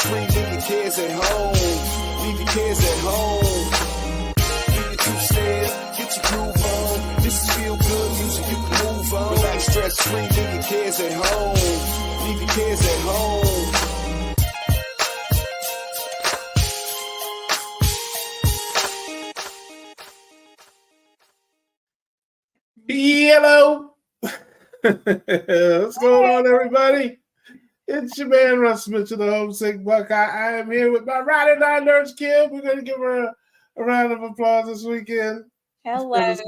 free, leave your kids at home. Leave your kids at home. Do your two-step, get your groove on. This is feel good music, you can move on. Relax, stress free, leave your kids at home. Leave your kids at home. Hello. What's going on, everybody? It's your man, Russ Mitchell, the Homesick Buckeye. I am here with my ride and die nurse, Kim. We're going to give her a round of applause this weekend. Hello. How's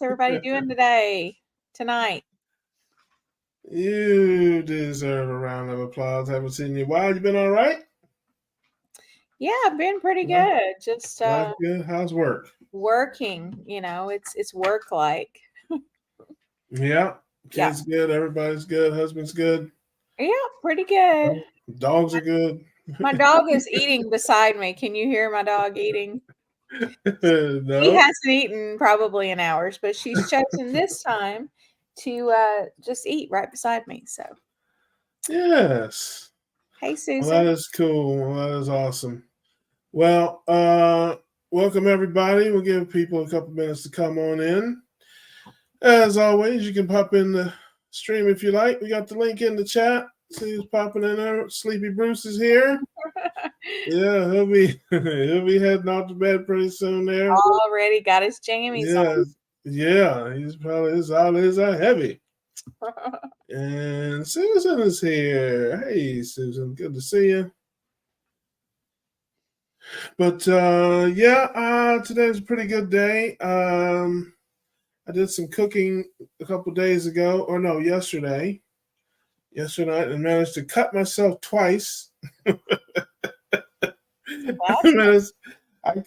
everybody doing tonight? You deserve a round of applause. Haven't seen you in a while. You been all right? Yeah, I've been pretty good. Just good. How's work? Working. It's work like. Yeah. Kids good. Everybody's good. Husband's good. Yeah, pretty good. Dogs are good. My dog is eating beside me. Can you hear my dog eating? No. He hasn't eaten probably in hours, but she's chosen this time to just eat right beside me. So. Yes. Hey, Susan. Well, that is cool. That is awesome. Well, welcome everybody. We'll give people a couple minutes to come on in. As always, you can pop in the stream if you like. We got the link in the chat. See who's popping in there. Sleepy Bruce is here. Yeah, he'll be heading off to bed pretty soon there. Already got his jammies on. Yeah, he's probably his eyelids are heavy. And Susan is here. Hey, Susan, good to see you. But today's a pretty good day. I did some cooking a couple days ago, or no, yesterday night, and managed to cut myself twice. I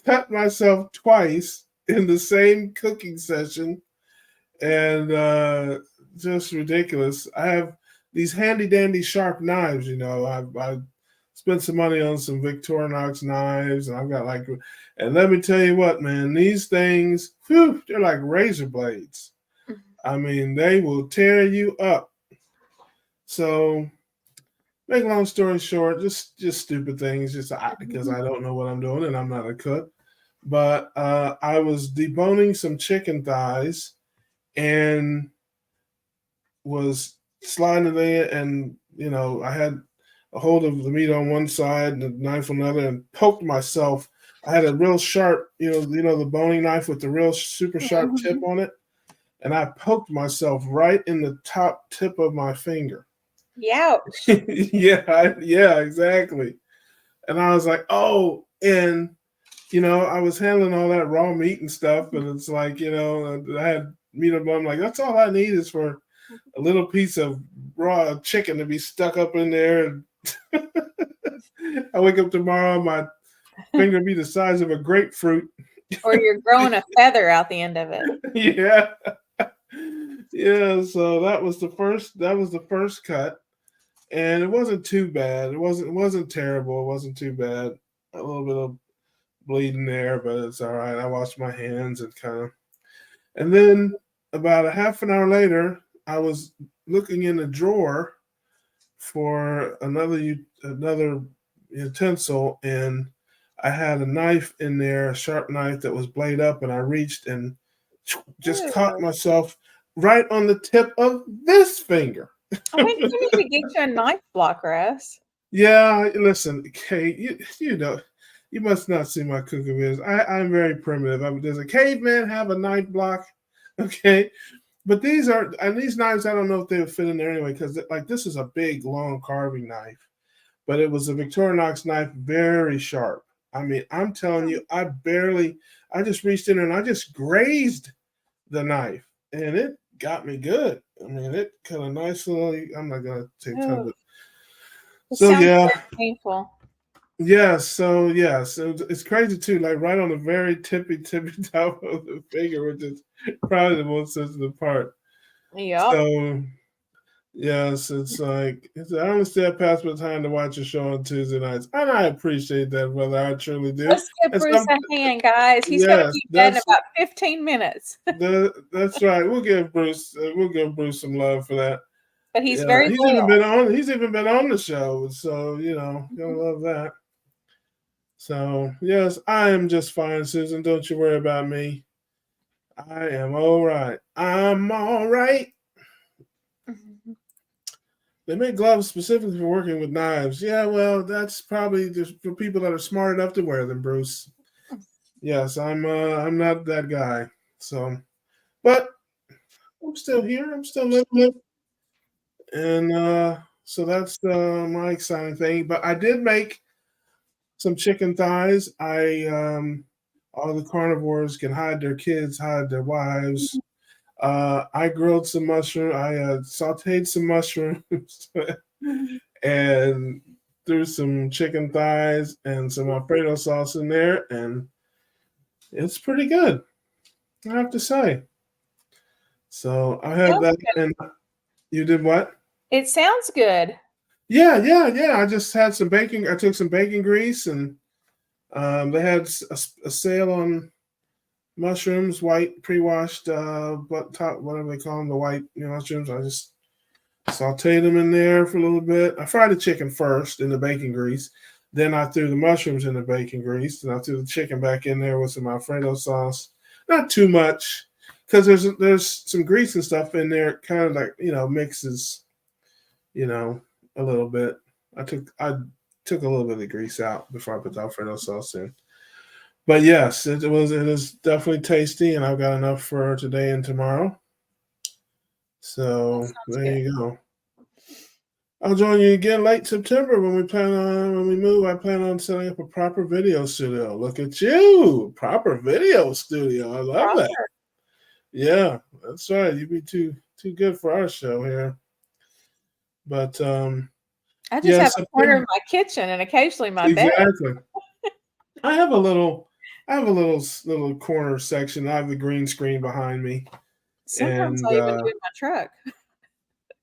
cut myself twice in the same cooking session, and just ridiculous. I have these handy dandy sharp knives, I spent some money on some Victorinox knives, and I've got and let me tell you what, man, these things, they're like razor blades. I mean, they will tear you up. So, make a long story short, just stupid things, because I don't know what I'm doing and I'm not a cook. But I was deboning some chicken thighs and was sliding it in, and I had a hold of the meat on one side and the knife on the other, and poked myself. I had a real sharp, the boning knife with the real super sharp tip on it, and I poked myself right in the top tip of my finger. Yeah. Yeah, exactly. And I was like, oh, and I was handling all that raw meat and stuff, and it's like, I had meat on bone. Like, that's all I need is for a little piece of raw chicken to be stuck up in there. And I wake up tomorrow, my finger be the size of a grapefruit. Or you're growing a feather out the end of it. Yeah. Yeah, so that was the first cut. And it wasn't too bad. It wasn't terrible. It wasn't too bad. A little bit of bleeding there, but it's all right. I washed my hands and then about a half an hour later, I was looking in the drawer for another utensil, and I had a knife in there, a sharp knife that was blade up, and I reached and just caught myself right on the tip of this finger. I think you need to get you a knife block, Russ. Yeah, listen, Kate, you must not see my cooking videos. I'm very primitive. Does a caveman have a knife block? Okay. But these knives, I don't know if they would fit in there anyway, because this is a big, long carving knife. But it was a Victorinox knife, very sharp. I mean, I'm telling you, I just reached in there and I just grazed the knife, and it got me good. I mean, it cut a nice little, I'm not going to take time of it. So, yeah. Painful. Yes, so it's crazy too, like right on the very tippy top of the finger, which is probably the most sensitive part. Yeah. So, yes, it's like, I only stay up past my time to watch a show on Tuesday nights. And I appreciate that, brother. I truly do. Let's give Bruce a hand, guys. He's going to be dead in about 15 minutes. That's right. We'll give Bruce some love for that. But he's Yeah, very he's even loyal. been on. He's even been on the show, so gonna love that. So yes, I am just fine, Susan. Don't you worry about me. I am all right. I'm all right. They make gloves specifically for working with knives. Yeah, well, that's probably just for people that are smart enough to wear them, Bruce. Yes, I'm not that guy. So, but I'm still here. I'm still living, and so that's my exciting thing. But I did make some chicken thighs. All the carnivores can hide their kids, hide their wives. I grilled some mushroom. I sautéed some mushrooms and threw some chicken thighs and some Alfredo sauce in there, and it's pretty good, I have to say. So I had Sounds that, good. and you did what? It sounds good. Yeah. I just had some bacon. I took some bacon grease, and they had a sale on mushrooms, white pre-washed, whatever they call them, the white mushrooms. I just sauteed them in there for a little bit. I fried the chicken first in the bacon grease. Then I threw the mushrooms in the bacon grease. And I threw the chicken back in there with some Alfredo sauce. Not too much, because there's some grease and stuff in there. Kind of like mixes, a little bit. I took a little bit of the grease out before I put the Alfredo sauce in. But yes, it is definitely tasty, and I've got enough for today and tomorrow. So Sounds there good. you go. I'll join you again late September when we move. I plan on setting up a proper video studio. Look at you, proper video studio. I love that. Proper. Yeah, that's right. You'd be too good for our show here. But I just yeah, have a corner of my kitchen and occasionally my bed. exactly. I have a little corner section. I have the green screen behind me. Sometimes And I even do in my truck.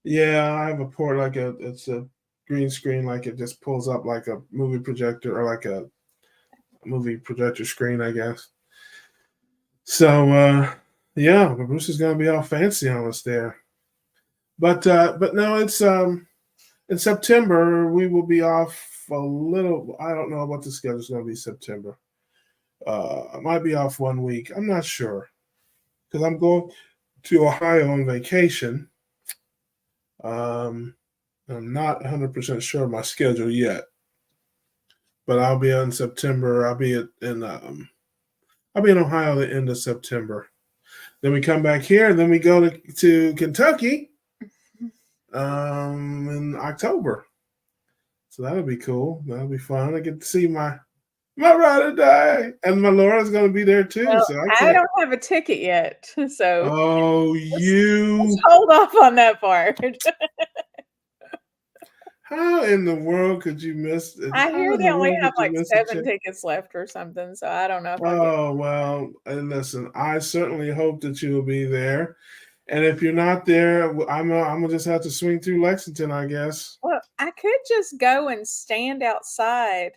yeah, I have a port it's a green screen, like it just pulls up like a movie projector or like a movie projector screen, I guess. So yeah, but Bruce is gonna be all fancy on us there. But no, it's in September we will be off a little. I don't know what the schedule's gonna be September. I might be off 1 week. I'm not sure because I'm going to Ohio on vacation. I'm not 100% sure of my schedule yet, but I'll be in September. I'll be in Ohio the end of September. Then we come back here, and then we go to Kentucky in October. So that'll be cool. That'll be fun. I get to see my ride or die, and my Laura's going to be there too. Well, So I don't have a ticket yet, so Oh, let's hold off on that part. How in the world could you miss it? I How hear in they the only world have could you like miss a 7 chick? tickets left or something, so I don't know if I'll get. Oh, well, and listen, I certainly hope that you will be there. And if you're not there, I'm gonna just have to swing through Lexington, I guess. Well, I could just go and stand outside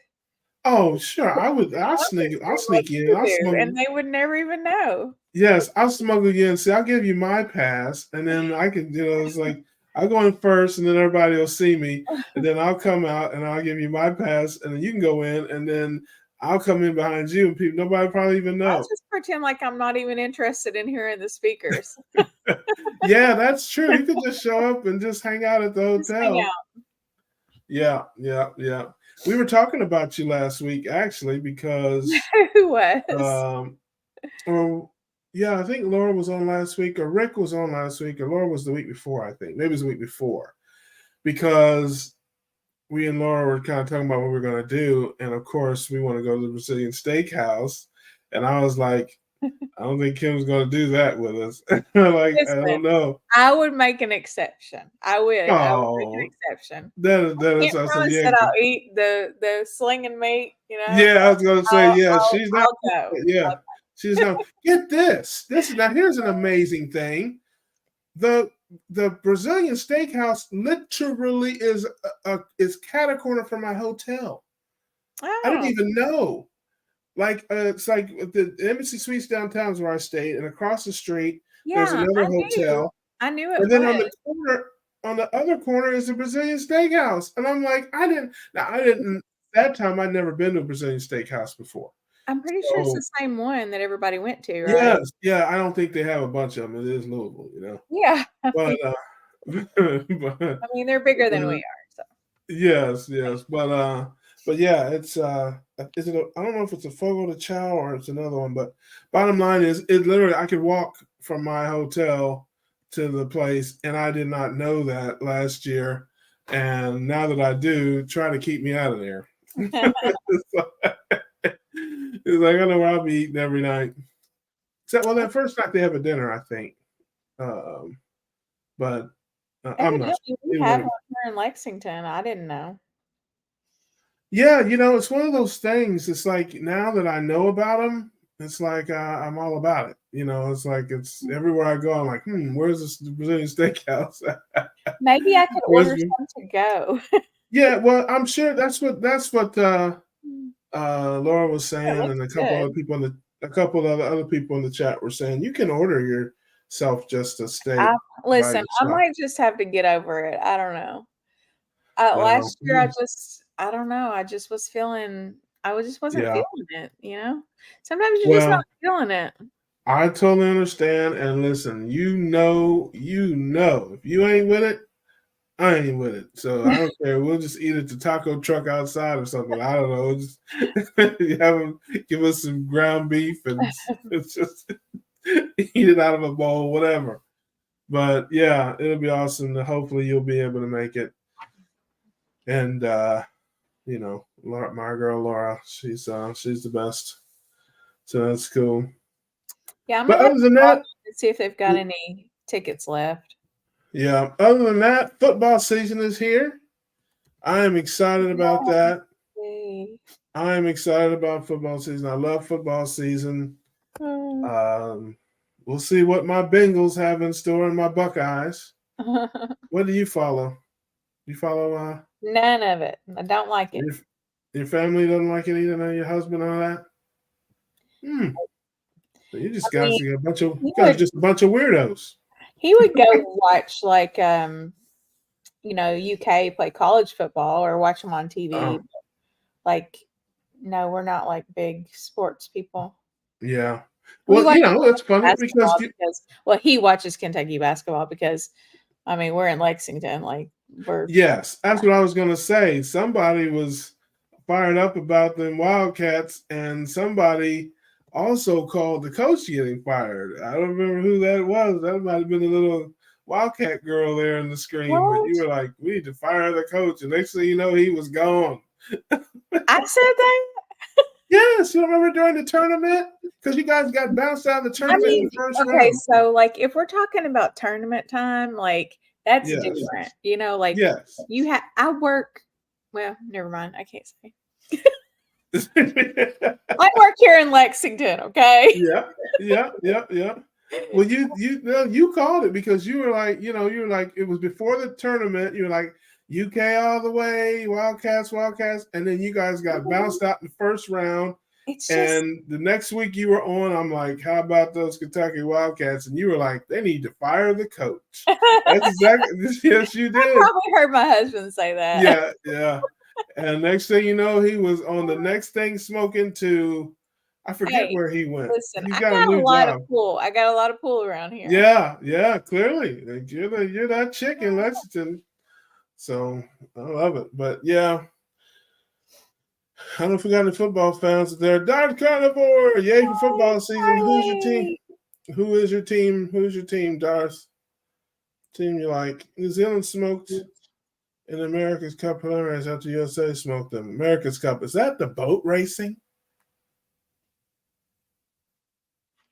Oh, sure, I'll like sneak in. you do, and they would never even know. Yes, I'll smuggle you in. See, I'll give you my pass, and then I can, it's like I'll go in first, and then everybody will see me, and then I'll come out, and I'll give you my pass, and then you can go in, and then I'll come in behind you, and people, nobody probably even I'll know. just pretend like I'm not even interested in hearing the speakers. Yeah, that's true. You could just show up and just hang out at the Just hang hotel. out. Yeah. We were talking about you last week, actually, because Who was? yeah, I think Laura was on last week, or Rick was on last week, or Laura was the week before, I think. Maybe it was the week before. Because we and Laura were kind of talking about what we we're going to do. And of course, we want to go to the Brazilian steakhouse. And I was like, I don't think Kim's going to do that with us. Like, Listen, I don't know. I would make an exception. I would make an Oh, exception. that I is can't awesome. promise Yeah. that I'll eat the slinging meat, Yeah, I was going to say, yeah, she's not. I'll go. Yeah, she's not. Get this. Now here's an amazing thing. The Brazilian steakhouse literally is cat a corner from my hotel. I didn't Oh, even know. Like it's like the Embassy Suites downtown is where I stayed, and across the street there's yeah, another I knew. hotel. I knew it And then on was. the corner, on the other corner is a Brazilian steakhouse. And I'm like, that time I'd never been to a Brazilian steakhouse before. I'm pretty sure it's So, the same one that everybody went to, right? yes, yeah, I don't think they have a bunch of them. It is Louisville, you know. Yeah. But, I mean, they're bigger than we but are. So yes, yes. But yeah, it's I don't know if it's a Fogo de Chao or it's another one, but bottom line is it literally I could walk from my hotel to the place, and I did not know that last year. And now that I do, try to keep me out of there. It's like I know where I'll be eating every night. Except, well, that first night they have a dinner, I think. Um, but I'm not evidently we sure. have one here in Lexington. I didn't know. Yeah, you know, it's one of those things. It's like now that I know about them, it's like I'm all about it. You know, it's like it's everywhere I go. I'm like, where's this Brazilian steakhouse? Maybe I could Where's order some to go. yeah, well, I'm sure that's what Mm, Laura was it saying, looks and a couple good. other people a couple of the other people in the chat were saying you can order yourself just a steak by Listen, I yourself. might just have to get over it. I don't know. Well, Last year, I don't know. I just was feeling, just wasn't yeah. feeling it, you know? Sometimes you're just not Well, feeling it. I totally understand. And listen, if you ain't with it, I ain't with it. So I don't care. We'll just eat at the taco truck outside or something. I don't know. Just give us some ground beef and it's just eat it out of a bowl, whatever. But yeah, it'll be awesome. Hopefully you'll be able to make it. And you know, Laura, my girl Laura, she's the best. So that's cool. Yeah, I'm But gonna have other to than call that, them and see if they've got any tickets left. yeah, other than that, football season is here. I am excited about that. Yay. I am excited about football season. I love football season. We'll see what my Bengals have in store and my Buckeyes. What do you follow? You follow None of it. I don't like it. your family doesn't like it either, and your husband and all that? So you just I mean, guys are he guys are would just a bunch of weirdos. he would go watch like UK play college football or watch them on TV. Oh, Like, no, we're not like big sports people. yeah. We Well, watch you know, it's funny because basketball because he watches Kentucky basketball because I mean we're in Lexington, like we're yes, that's what I was gonna say. Somebody was fired up about them Wildcats, and somebody also called the coach getting fired. I don't remember who that was. That might have been the little Wildcat girl there in the screen, but you what? were like, we need to fire the coach. And next thing you know, he was gone. I said that. Yes, you remember during the tournament? Because you guys got bounced out of the I tournament in mean, the first okay, round. so like if we're talking about tournament time, like that's Yes. different. You know, like Yes. I work well, never mind, I can't say. I work here in Lexington, okay? Yeah. Well, you called it because you were like, it was before the tournament. You were like UK all the way, Wildcats, and then you guys got bounced out in the first round. It's just And the next week you were on, I'm like, how about those Kentucky Wildcats? And you were like, they need to fire the coach. That's exactly yes, you I did. probably heard my husband say that. Yeah. And next thing you know, he was on the next thing smoking to, I forget Hey, where he went. listen, He's I got a got a new lot of job. pool. I got a lot of pool around here. Yeah, clearly. Like, you're that chick in Lexington. So I love it. But yeah, I don't know if we got any football fans there. Dart Carnivore, yay for football season. Who's your team? Yay. Who is your team? Who's your team, Darth? Team you like? New Zealand smoked in America's Cup preliminaries after USA smoked them. America's Cup. Is that the boat racing?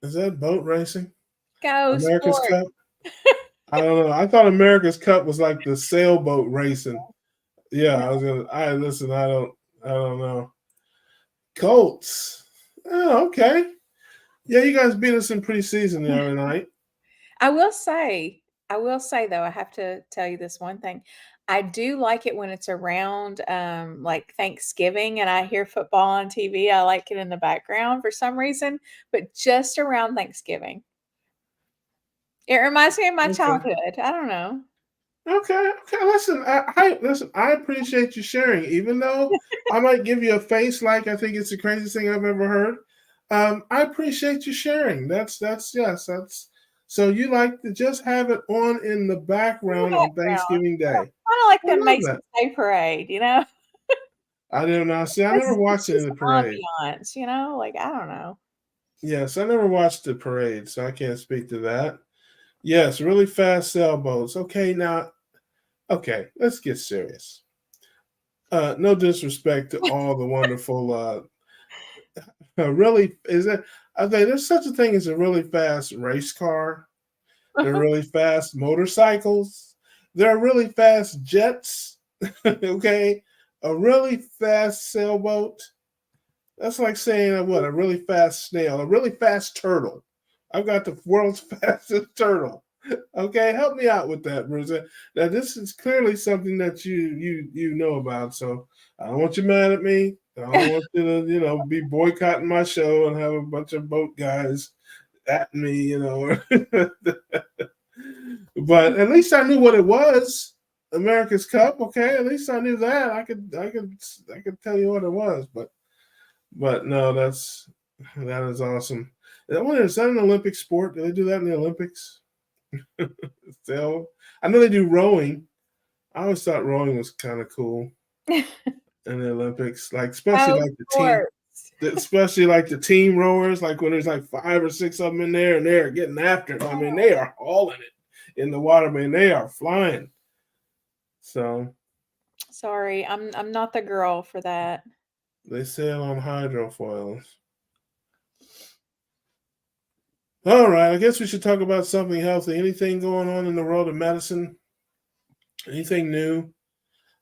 Is that boat racing? Go America's sport. Cup? I don't know. I thought America's Cup was like the sailboat racing. Yeah, I listen, I don't know. Colts. Oh, okay. Yeah, you guys beat us in preseason the other night. I will say though, I have to tell you this one thing. I do like it when it's around like Thanksgiving and I hear football on TV. I like it in the background for some reason, but just around Thanksgiving. It reminds me of my Okay. childhood. I don't know. Okay. Listen, listen. I appreciate you sharing, even though I might give you a face like I think it's the craziest thing I've ever heard. I appreciate you sharing. That's yes. That's so you like to just have it on in the In the background on background. Thanksgiving Day. Kinda like I the love Macy's that. Day Parade, you know? I did not see. I never It's watched any of just the parade. ambiance, you know? Like, I don't know. Yes, I never watched the parade, so I can't speak to that. Yes, really fast sailboats. Okay, now, okay, let's get serious. No disrespect to all the wonderful, really, is it? Okay, there's such a thing as a really fast race car. There are really fast motorcycles. There are really fast jets. Okay, a really fast sailboat. That's like saying what a really fast snail, a really fast turtle. I've got the world's fastest turtle. Okay, help me out with that, Bruce. Now this is clearly something that you know about. So I don't want you mad at me. I don't want you to be boycotting my show and have a bunch of boat guys at me. But at least I knew what it was. America's Cup. Okay, at least I knew that. I could tell you what it was, but no, that is awesome. I wonder, is that an Olympic sport? Do they do that in the Olympics? So I know they do rowing. I always thought rowing was kind of cool in the Olympics, like Oh, of course. especially like the team rowers, like when there's like 5 or 6 of them in there and they're getting after it. I mean, they are hauling it in the water, man. They are flying. So Sorry, I'm not the girl for that. they sail on hydrofoils. All right, I guess we should talk about something healthy. Anything going on in the world of medicine? Anything new?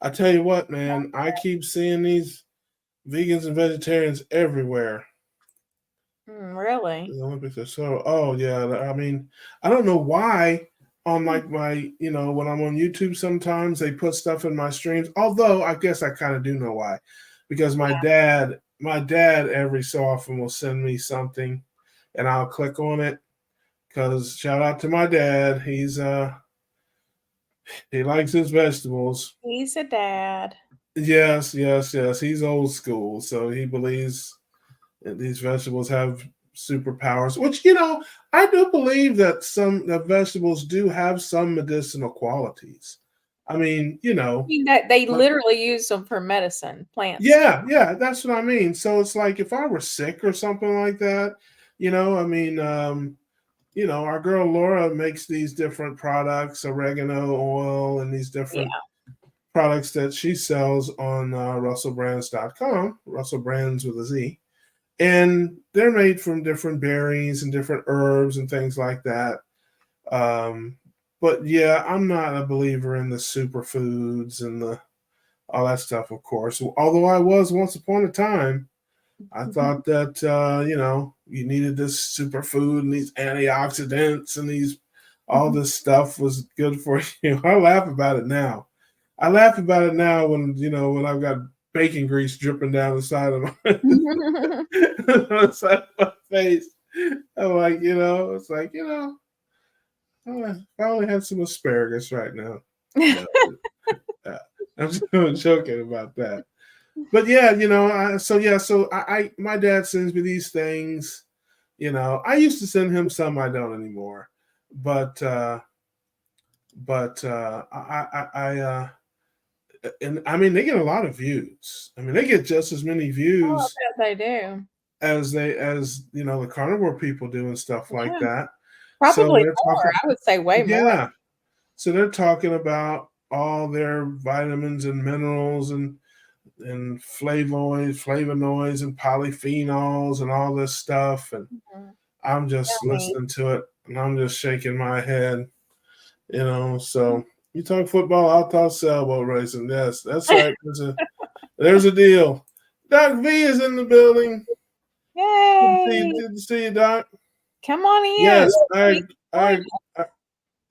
I tell you what, man, I keep seeing these vegans and vegetarians everywhere. Really? The Olympics are so. Oh yeah, I mean, I don't know why. On like my, when I'm on YouTube, sometimes they put stuff in my streams. Although I guess I kind of do know why, because my dad every so often will send me something, and I'll click on it. Because shout out to my dad, he likes his vegetables. He's a dad. Yes, yes, yes. He's old school, so he believes that these vegetables have superpowers. Which I do believe that some the vegetables do have some medicinal qualities. I mean, I mean, that they like, literally use them for medicine, plants. yeah, yeah, that's what I mean. So it's like if I were sick or something like that, I mean, our girl Laura makes these different products, oregano oil, and these different Yeah. products that she sells on russellbrands.com, Russell Brands with a Z. And they're made from different berries and different herbs and things like that. Um, but yeah, I'm not a believer in the superfoods and all that stuff, of course. Although I was once upon a time, I thought that you needed this superfood and these antioxidants and these all this stuff was good for you. I laugh about it now. I laugh about it now when I've got bacon grease dripping down the side of my the side of my face. I'm like, it's like, oh, if I only had some asparagus right now. No, I'm just joking about that. But yeah, so my dad sends me these things. I used to send him some. I don't anymore. But and I mean they get a lot of views. I mean they get just as many Oh, views I bet they do. as the carnivore people do and stuff like Yeah. that. So Probably they're more. talking, I would say way more. yeah. So they're talking about all their vitamins and minerals and flavonoids and polyphenols and all this stuff. And Mhm. I'm just Yummy. listening to it and I'm just shaking my head. So you talk football, I'll talk sailboat racing. Yes, that's right. There's a deal. Doc V is in the building. Yay! Good to see you, Doc. Come on in. Yes, Somebody join I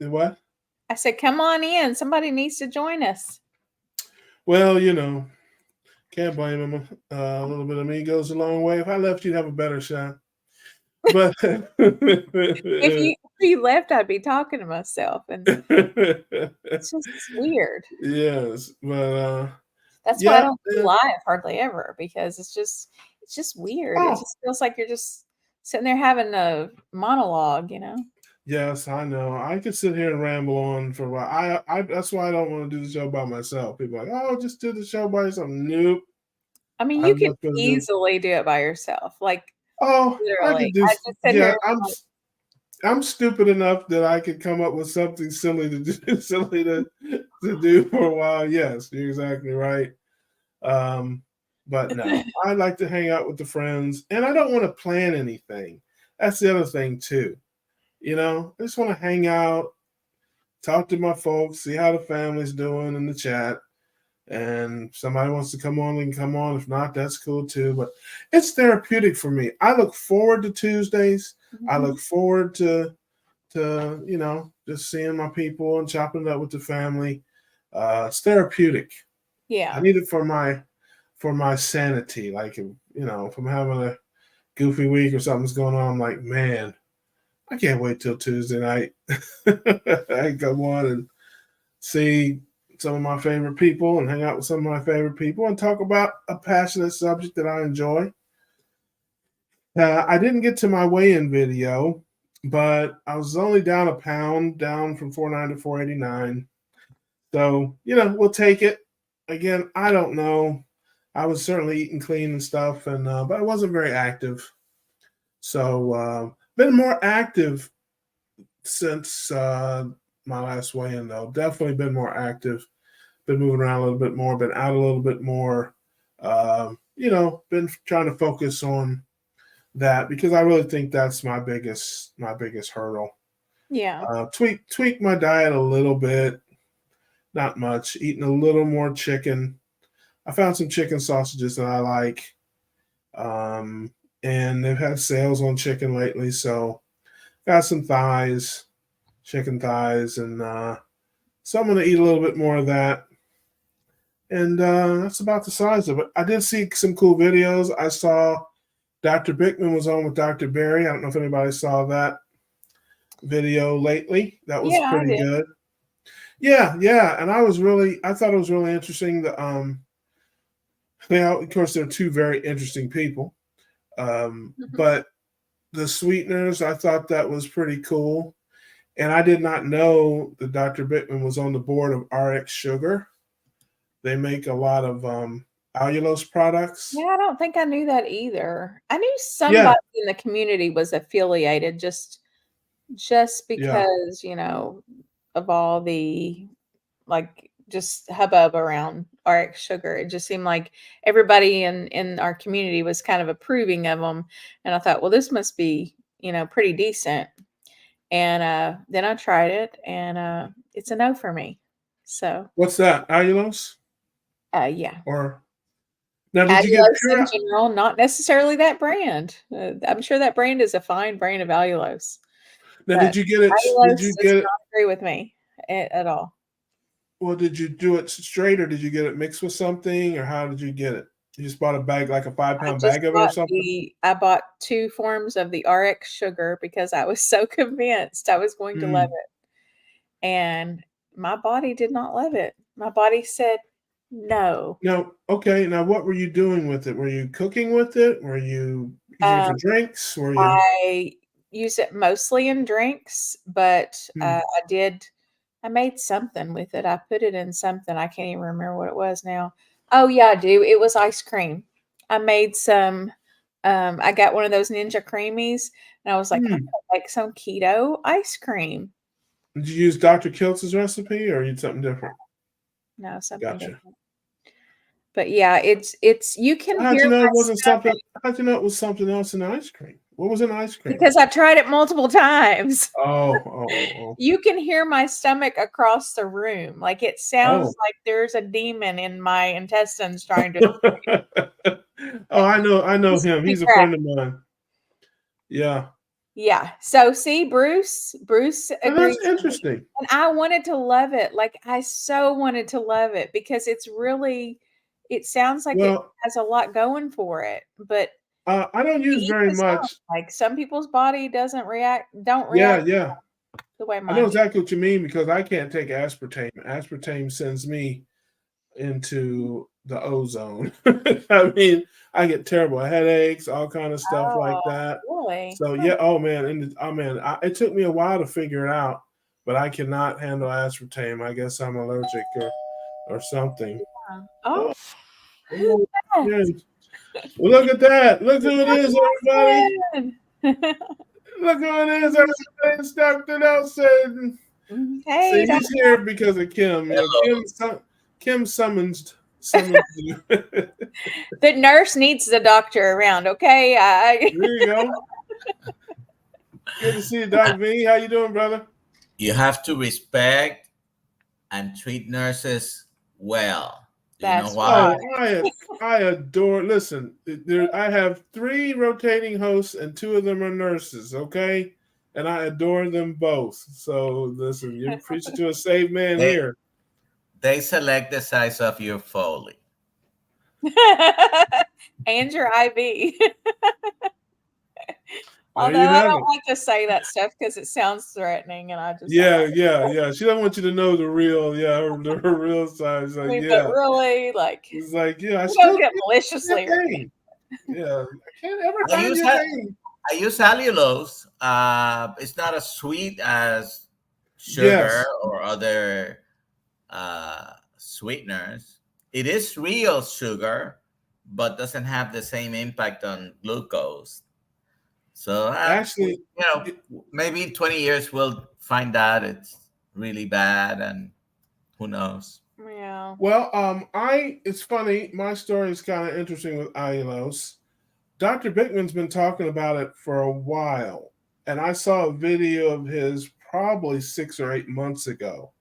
what? I said, come on in. Somebody needs to join us. Well, can't blame him. A little bit of me goes a long way. If I left, you'd have a better shot. but If you left, I'd be talking to myself, and it's just weird. yes, but That's why I yeah, don't do live hardly ever, because it's just weird. It oh, just feels like you're just sitting there having a monologue, you know? yes, I know. I could sit here and ramble on for a while. I that's why I don't want to do the show by myself. People are like, oh, just do the show by yourself. Nope. I mean, you I'm could not gonna do. easily do it by yourself, like, Oh, I literally. could do. I just sit here Yeah, and be like, I'm stupid enough that I could come up with something silly to do, silly to do for a while. Yes, you're exactly right. Um, but no, I like to hang out with the friends, and I don't want to plan anything. That's the other thing too. I just want to hang out, talk to my folks, see how the family's doing in the chat. And if somebody wants to come on, they can come on. If not, that's cool too. But it's therapeutic for me. I look forward to Tuesdays. I Mhm. look forward to just seeing my people and chopping it up with the family. It's therapeutic. I Yeah. need it for my sanity. Like if I'm having a goofy week or something's going on, I'm like, man, I can't wait till Tuesday night. I come on and see some of my favorite people and hang out with some of my favorite people and talk about a passionate subject that I enjoy. I didn't get to my weigh-in video, but I was only down a pound, down from 490 to 489. So, we'll take it. Again, I don't know. I was certainly eating clean and stuff, and but I wasn't very active. So, been more active since my last weigh-in, though. Definitely been more active. Been moving around a little bit more. Been out a little bit more. Been trying to focus on that because I really think that's my biggest hurdle. Yeah. Tweak my diet a little bit, not much. Eating a little more chicken. I found some chicken sausages that I like, and they've had sales on chicken lately, so got some thighs, chicken thighs, and so I'm gonna eat a little bit more of that. And that's about the size of it. I did see some cool videos. I saw Dr. Bickman was on with Dr. Barry. I don't know if anybody saw that video lately. That was Yeah, I pretty did. good. Yeah, yeah. And I thought it was really interesting that of course they're two very interesting people. Mhm. But the sweeteners, I thought that was pretty cool. And I did not know that Dr. Bickman was on the board of RX Sugar. They make a lot of allulose Yeah, products. I don't think I knew that either. I knew Yeah, somebody in the community was affiliated just yeah. because, of all the, like, just hubbub around RX Sugar. It just seemed like everybody in our community was kind of approving of them, and I thought, "Well, this must be, pretty decent." And, then I tried it, and, it's a no for me. So, What's that? Allulose? yeah. Or now did you get Allulose in pure general, not necessarily that brand. I'm sure that brand is a fine brand of allulose, now but did you get it did you allulose does get it not agree with me at all. well did you do it straight or did you get it mixed with something or how did you get it? You just bought a bag like a 5 pound bag of it or something? I bought 2 forms of the RX Sugar because I was so convinced I was going to love Mm. it, and my body did not love it. My body said, "No." Now, okay, now what were you doing with it? Were you cooking with it? Were you using it Um, for drinks? Were you I use it mostly in drinks, but, Hmm. I made something with it. I put it in something, I can't even remember what it was now. Oh, yeah, I do. It was ice cream. I made some, I got one of those Ninja Creamies, and I was like, "I'm Hmm. gonna make some keto ice cream." Did you use Dr. Kiltz's recipe or use something different? No, something Gotcha. different. But, yeah, it's you can How'd hear you know my it wasn't something stomach how'd you know it was something else in ice cream? What was in ice cream? because I tried it multiple times. Oh. You can hear my stomach across the room, like, it sounds Oh. like there's a demon in my intestines trying to Oh, I know listen to him. me He's a crack. friend of mine. Yeah. Yeah, so see, Bruce Oh, that's agrees with me, interesting. and I wanted to love it, like, I so wanted to love it because it's really it sounds like it Well, has a lot going for it, but I don't use Each very his own. much. Like some people's body don't Yeah, react yeah. the way I know mine do. exactly what you mean because I can't take aspartame. Aspartame sends me into the ozone. I mean, I get terrible headaches, all kind of stuff like Oh, that. really? So Huh. yeah, oh man, it took me a while to figure it out, but I cannot handle aspartame. I guess I'm allergic or something. Oh, Oh, who's oh, that? man. Well, look at that. Look who it is, everybody. Nelson. Look who it is, everybody. It's Dr. Nelson. See, Hey, he's here because of Kim. You know, Kim summons you. There the nurse needs the doctor around. Okay, you go. Good to see you, Doc V. How you doing, brother? You have to respect and treat nurses well. Do you know that's why? right. Oh, I adore. Listen, I have 3 rotating hosts, and 2 of them are nurses. Okay, and I adore them both. So listen, you're preaching to a saved man They, here. they select the size of your Foley. And your IV. There Although you I have don't it. like to say that stuff because it sounds threatening, and I just don't Yeah, like yeah, yeah. She doesn't want you to know the real, yeah, her real size. I Like, mean, but yeah, really, like, it's like, yeah, I you still don't can't get find maliciously your right. name. Yeah, I can't ever I find use your name. I use allulose. It's not as sweet as sugar Yes, or other sweeteners. It is real sugar, but doesn't have the same impact on glucose. So, actually, maybe in 20 years we'll find out it's really bad, and who knows? Yeah. well, it's funny. My story is kind of interesting with allulose. Dr. Bickman's been talking about it for a while, and I saw a video of his probably 6 or 8 months ago,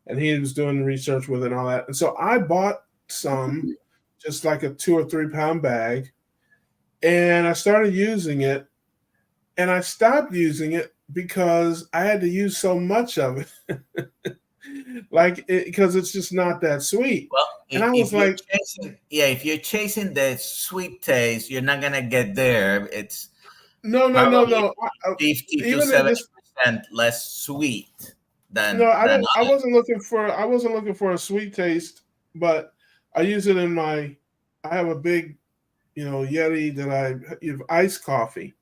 and he was doing the research with it and all that. And so I bought some, just like a 2 or 3 pound bag, and I started using it, and I stopped using it because I had to use so much of it, because it's just not that sweet. Well, And I was if you're like, chasing, yeah, if you're chasing the sweet taste, you're not gonna get there. It's no, no, no, probably no. 50 to Even in this, 70% less sweet no, I than don't. I wasn't looking for. I wasn't looking for a sweet taste, but I use it in my. I have a big, Yeti that I use iced coffee,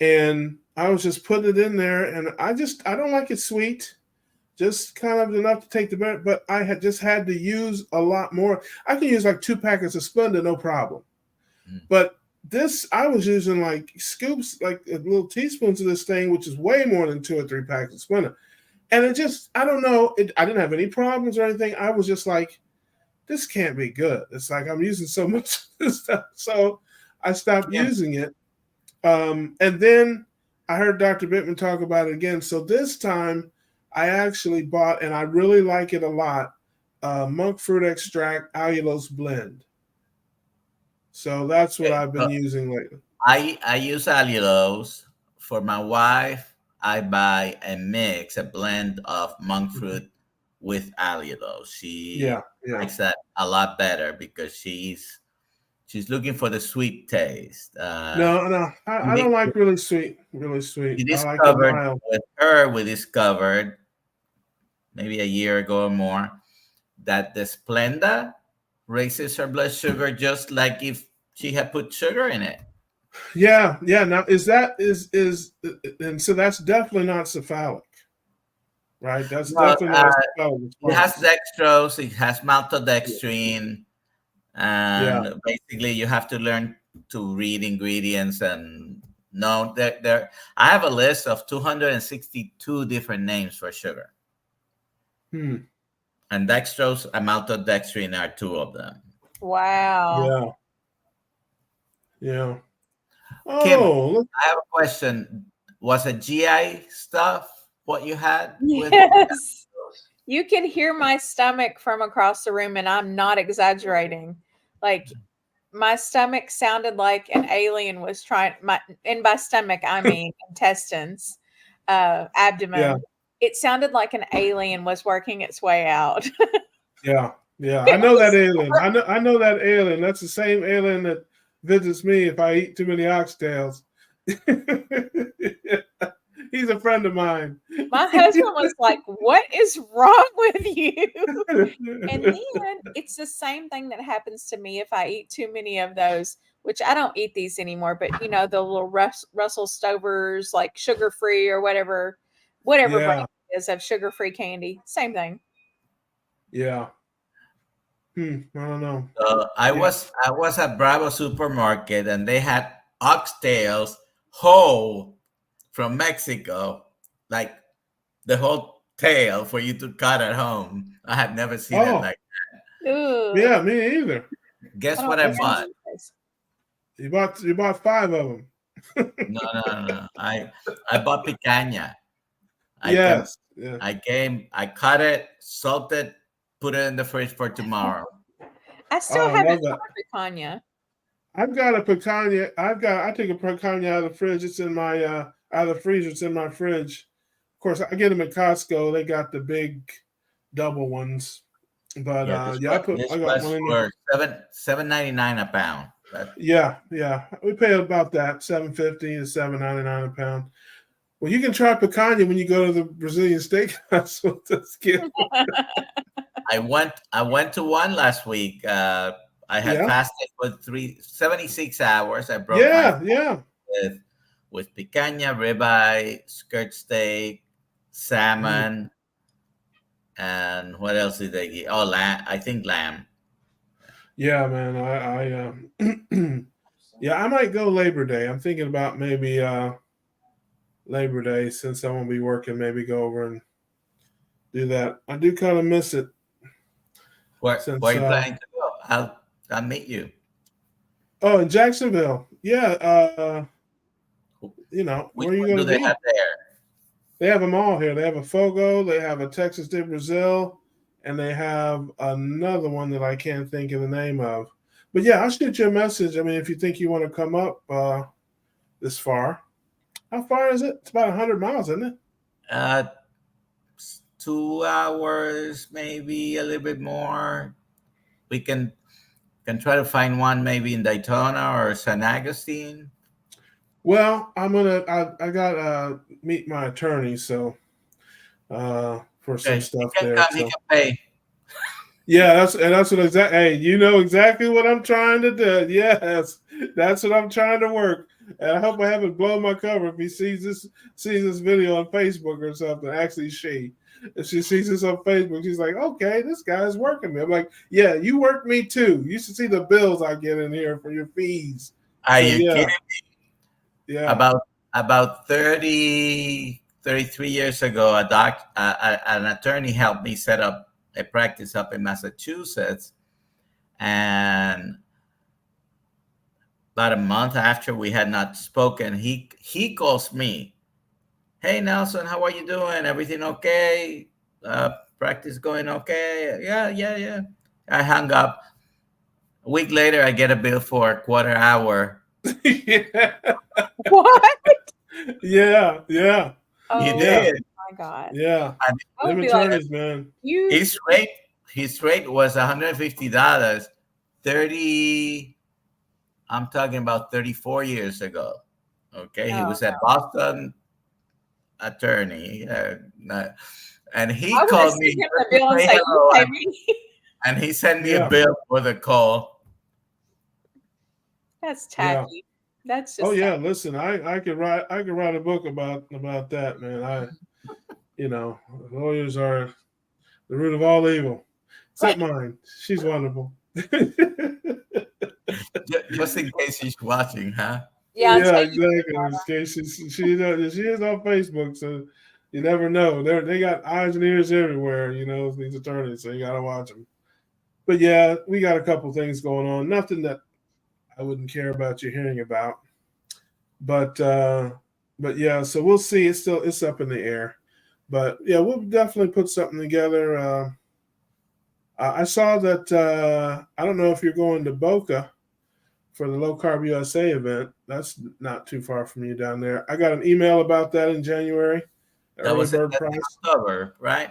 and I was just putting it in there, and I don't like it sweet, just kind of enough to take the better. But I had just had to use a lot more. I can use like 2 packets of Splenda, no problem. Mm. But this, I was using like scoops, like little teaspoons of this thing, which is way more than 2 or 3 packs of Splenda. And it just, I don't know, I didn't have any problems or anything. I was just like, this can't be good. It's like I'm using so much of this stuff. So I stopped Yeah. using it. And then I heard Dr. Bittman talk about it again. So this time I actually bought, and I really like it a lot, monk fruit extract allulose blend. So that's what Okay. I've been using lately. I use allulose. For my wife, I buy a blend of monk fruit with allulose. Yeah, She yeah. likes that a lot better because she's looking for the sweet taste. No, no, I don't like really sweet, really sweet. We I like it discovered mild. with her, we discovered maybe a year ago or more that the Splenda raises her blood sugar just like if she had put sugar in it. Yeah, yeah. Now and so that's definitely not cephalic, right? That's Well, definitely not a cephalic it has response. dextrose, it has maltodextrin, Yeah, and basically you have to learn to read ingredients and know that there. I have a list of 262 different names for sugar, hmm. and dextrose and maltodextrin are 2 of them. Wow. Yeah, yeah. Kim, Oh, look. I have a question. Was it GI stuff what you had with? Yes. You can hear my stomach from across the room, and I'm not exaggerating. Like my stomach sounded like an alien was trying and by stomach I mean intestines, abdomen. Yeah, It sounded like an alien was working its way out. yeah, yeah. I It know that was alien. I know that alien. That's the same alien that visits me if I eat too many oxtails. He's a friend of mine. My husband was like, "What is wrong with you?" And then it's the same thing that happens to me if I eat too many of those, which I don't eat these anymore, but you know, the little Russell Stovers, like sugar free or whatever Yeah, brand it is of sugar free candy. Same thing. yeah. I don't know. I Yeah. was at Bravo supermarket and they had oxtails whole from Mexico, like the whole tail for you to cut at home. I have never seen it Oh, like. Ooh, yeah, me either. I Guess don't what I eat That's bought? those. you bought 5 of them. No. I bought picanha. I can Yes. Yeah. I cut it, salted, put it in the fridge for tomorrow. I Oh, still I haven't love that. tried picanha. I've got a picanha. I take a picanha out of the fridge. It's in my out of the freezer. It's in my fridge. Of course, I get them at Costco. They got the big double ones. But Yeah, yeah, this I got was one in there. for $7.99 a pound. Yeah. We pay about that, $7.50 to $7.99 a pound. Well, you can try picanha when you go to the Brazilian steakhouse with this kid. I went to one last week. I had Yeah, fasted for 76 hours. I broke my fast yeah. with picanha, ribeye, skirt steak, Mm, salmon, and what else did they get? Oh, lamb. I think lamb. yeah, man. Yeah, I might go Labor Day. I'm thinking about maybe Labor Day since I won't be working. Maybe go over and do that. I do kind of miss it Where since are you planning to go? I'll meet you. oh, in Jacksonville. Yeah, Which where are you one going do to they be? have there? They have them all here. They have a Fogo, they have a Texas de Brazil, and they have another one that I can't think of the name of. But yeah, I'll shoot you a message. I mean, if you think you want to come up this far, how far is it? It's about 100 miles, isn't it? Uh, 2 hours, maybe a little bit more. We can try to find one maybe in Daytona or San Agustin. Well, I got meet my attorney, so for some Okay, he stuff can there. come. He So can pay. yeah, that's what exactly. Hey, you know exactly what I'm trying to do. Yes, that's what I'm trying to work. And I hope I haven't blown my cover if he sees this video on Facebook or something. Actually, if she sees this on Facebook, she's like, "Okay, this guy's working me." I'm like, "Yeah, you work me too. You should see the bills I get in here for your fees." Are So you yeah, kidding? yeah, About 33 years ago, an attorney helped me set up a practice up in Massachusetts, and about a month after we had not spoken, he calls me. Hey Nelson, how are you doing? Everything okay? Practice going okay? Yeah. I hung up. A week later, I get a bill for a quarter hour. yeah, What? yeah, He Oh yeah, did. my God. yeah. And I Them would be like, attorneys, man. you his rate was $150. 30. I'm talking about 34 years ago. Okay, he oh, was at Boston attorney, and he I would have called sent me him the just to bill and say say, "You hello, pay me." and he sent me a Yeah, bill for the call. That's yeah. tacky. That's Oh just yeah. tacky. Listen, I could write a book about that, man. Lawyers are the root of all evil, except mine. She's wonderful. Just in case he's watching, huh? Yeah, Yeah, until you exactly. In case she is on Facebook, so you never know. They got eyes and ears everywhere. These attorneys, so you got to watch them. But yeah, we got a couple things going on. Nothing that I wouldn't care about you hearing about. But yeah, so we'll see. It's up in the air. But yeah, we'll definitely put something together. I saw that. I don't know if you're going to Boca for the Low Carb USA event. That's not too far from you down there. I got an email about that in January. That Early was in bird price. October, right?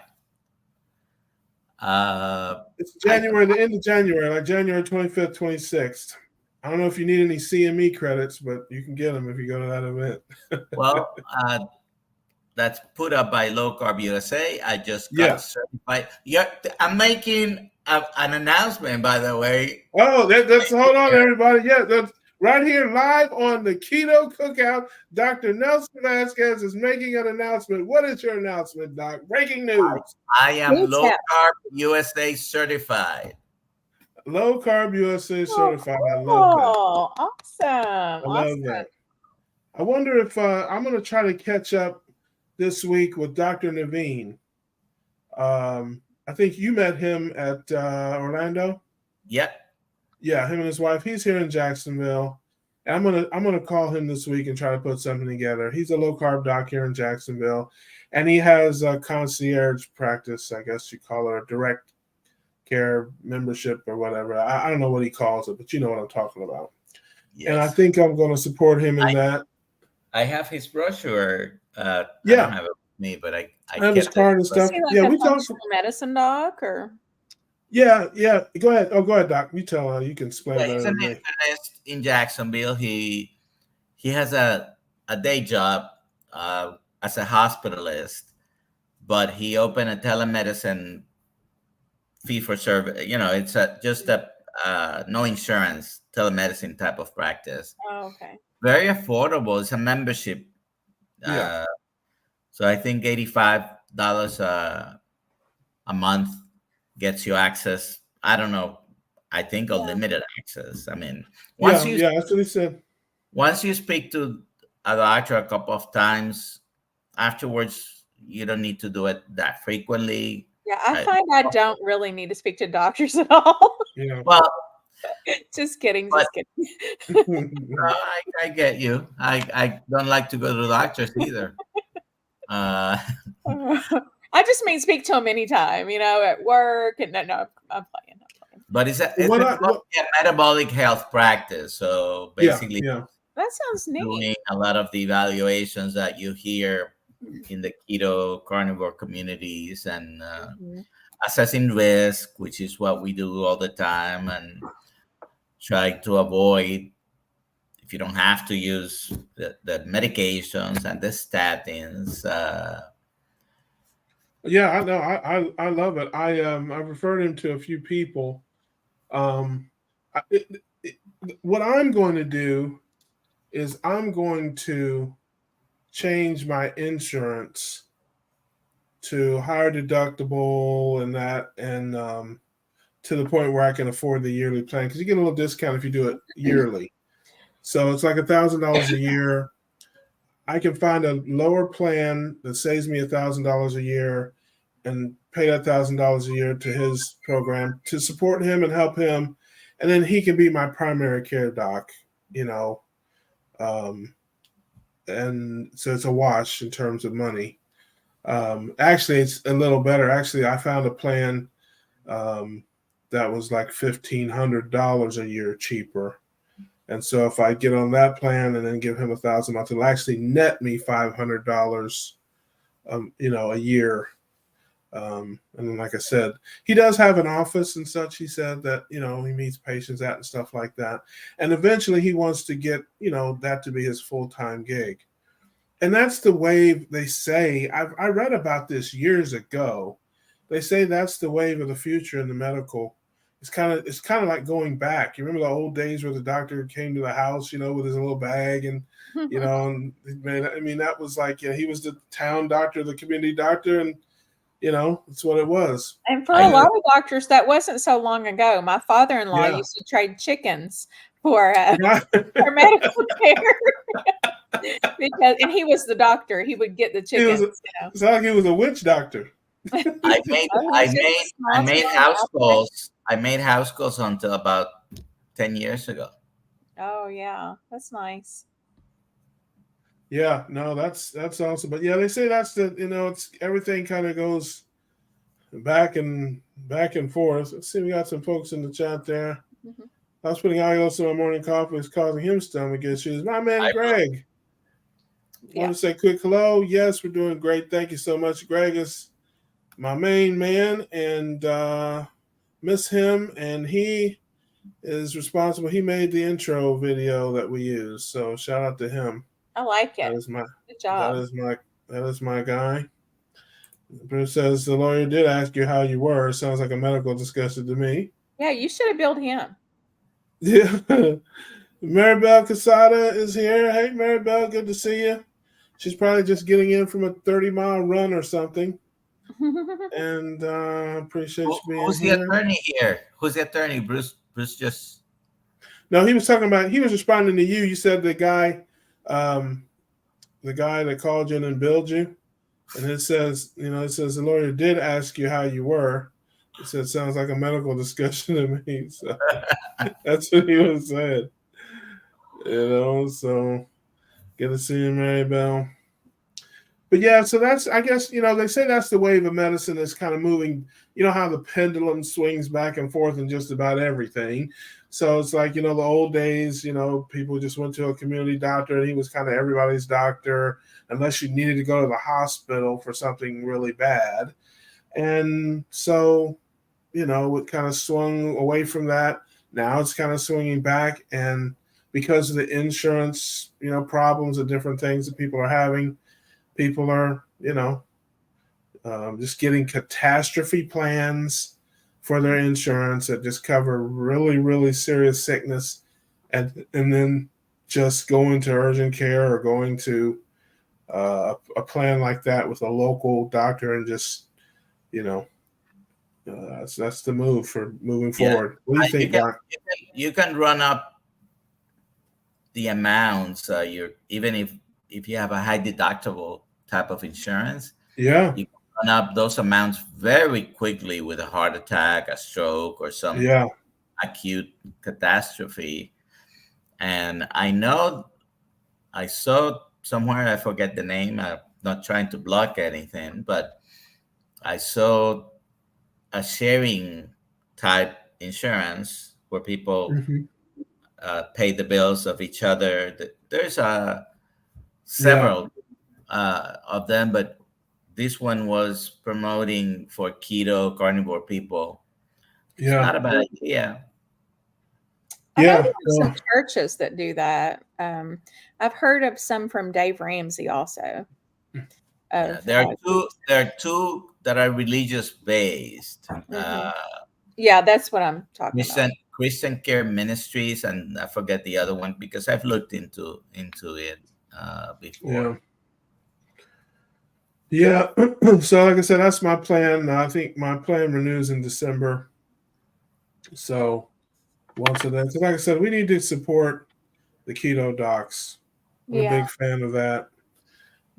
Uh, It's I January, the end of January, like January 25th, 26th. I don't know if you need any CME credits, but you can get them if you go to that event. Well, that's put up by Low Carb USA. I just got Yeah. certified. Yeah, I'm making an announcement, by the way. Oh, that's hold on, everybody. Yeah, that's right here live on the Keto Cookout. Dr. Nelson Vasquez is making an announcement. What is your announcement, Doc? Breaking news. I am Do Low tell. Carb USA certified. Low Carb USA Oh, certified. I love that. cool. Awesome. I love that. I wonder if I'm going to try to catch up this week with Dr. Naveen. I think you met him at Orlando. Yep. Yeah, him and his wife. He's here in Jacksonville. And I'm gonna call him this week and try to put something together. He's a low carb doc here in Jacksonville, and he has a concierge practice, I guess you call it, a direct care membership or whatever. I don't know what he calls it, but you know what I'm talking about. Yes. And I think I'm going to support him in that. I have his brochure. I Yeah. don't have it with me, but I have his card and stuff. Is he like Yeah, a we talked. functional medicine doc or? Yeah. Go ahead. Oh, go ahead, Doc. You tell her. You can explain Yeah, better he's than an me. internist in Jacksonville. He has a day job as a hospitalist, but he opened a telemedicine fee for service. You know, it's just a no insurance telemedicine type of practice. Oh, okay. Very affordable. It's a membership. Yeah. So I think $85 a month gets you access. I don't know. I think unlimited access. I mean, That's what he said. Once you speak to a doctor a couple of times, afterwards you don't need to do it that frequently. Yeah, I find I don't really need to speak to doctors at all. Yeah. Well, just kidding. I get you. I don't like to go to the doctors either. I just mean speak to them anytime, at work. And no, I'm playing. But it's a metabolic health practice. So basically, that sounds neat. Doing a lot of the evaluations that you hear in the keto carnivore communities and assessing risk, which is what we do all the time, and try to avoid, if you don't have to use the medications and the statins. Yeah, I know. I love it. I've referred him to a few people. What I'm going to do is I'm going to change my insurance to higher deductible and that, and to the point where I can afford the yearly plan, because you get a little discount if you do it yearly. So it's like $1,000 a year. I can find a lower plan that saves me $1,000 a year and pay that $1,000 a year to his program to support him and help him. And then he can be my primary care doc, and so it's a wash in terms of money. Actually, it's a little better. Actually, I found a plan that was like $1,500 a year cheaper. And so if I get on that plan and then give him $1,000 a month, it'll actually net me $500, a year. And then, like I said, he does have an office and such. He said that, he meets patients at and stuff like that. And eventually he wants to get, that to be his full-time gig. And that's the wave they say. I read about this years ago. They say that's the wave of the future in the medical. It's kind of like going back. You remember the old days where the doctor came to the house, with his little bag and, and that was like, he was the town doctor, the community doctor, and that's what it was. And for a lot of doctors, that wasn't so long ago. My father-in-law used to trade chickens for medical care. And he was the doctor. He would get the chickens. It's like he was a witch doctor. I made house calls. I made house calls until about 10 years ago. Oh yeah, that's nice. Yeah, no, that's awesome. But yeah, they say that's it's everything kind of goes back and forth. Let's see, we got some folks in the chat there. Mm-hmm. I was putting allulose in my morning coffee. It's causing him stomach issues. My man, Greg. Want to say quick hello? Yes, we're doing great. Thank you so much. Greg is my main man, and miss him. And he is responsible. He made the intro video that we use. So shout out to him. I like That it. is my Good that job. is my that is my guy. Bruce says the lawyer did ask you how you were. Sounds like a medical discussion to me. Yeah, you should have billed him. Yeah. Maribel Casada is here. Hey Maribel, good to see you. She's probably just getting in from a 30-mile run or something. And appreciate you being Who's the here. attorney here? Who's the attorney? Bruce just. No, he was responding to you. You said the guy that called you and billed you. And it says the lawyer did ask you how you were. It said, sounds like a medical discussion to me. So that's what he was saying. So good to see you, Maribel. But yeah, so that's, I guess, they say that's the wave of medicine that's kind of moving. You know how the pendulum swings back and forth in just about everything. So it's like, the old days, people just went to a community doctor and he was kind of everybody's doctor, unless you needed to go to the hospital for something really bad. And so, it kind of swung away from that. Now it's kind of swinging back. And because of the insurance, problems and different things that people are having, people are, just getting catastrophe plans for their insurance that just cover really, really serious sickness, and then just going to urgent care or going to a plan like that with a local doctor, and just, that's the move for moving forward. What do you think, Mark? You can run up the amounts. Even if you have a high deductible type of insurance, Yeah, you can run up those amounts very quickly with a heart attack, a stroke, or some acute catastrophe. And I know I saw somewhere, I forget the name, I'm not trying to block anything, but I saw a sharing type insurance where people pay the bills of each other. There's several of them, but this one was promoting for keto carnivore people. It's not a bad idea. I know there are some churches that do that. I've heard of some from Dave Ramsey also. There are two that are religious based. Yeah, that's what I'm talking about. Christian Care Ministries, and I forget the other one because I've looked into it before. Yeah. So like I said, that's my plan. I think my plan renews in December. So once of that, so like I said, we need to support the keto docs. I'm a big fan of that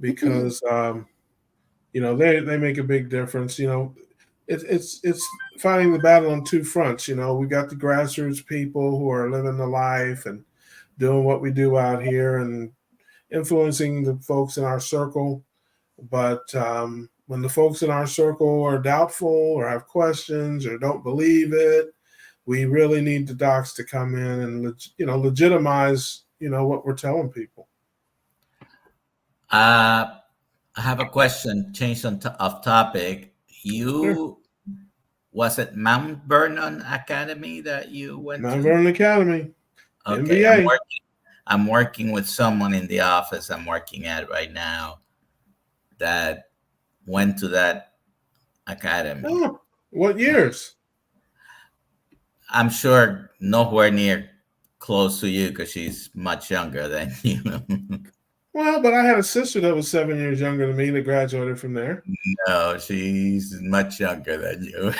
because they make a big difference. It's fighting the battle on two fronts. We got the grassroots people who are living the life and doing what we do out here and influencing the folks in our circle. But when the folks in our circle are doubtful or have questions or don't believe it, we really need the docs to come in and legitimize what we're telling people. I have a question. Change of topic. Was it Mount Vernon Academy that you went to? Mount Vernon Academy. Okay, MBA. I'm working with someone in the office I'm working at right now that went to that academy. Oh, what years? I'm sure nowhere near close to you because she's much younger than you. Well, but I had a sister that was 7 years younger than me that graduated from there. No, she's much younger than you.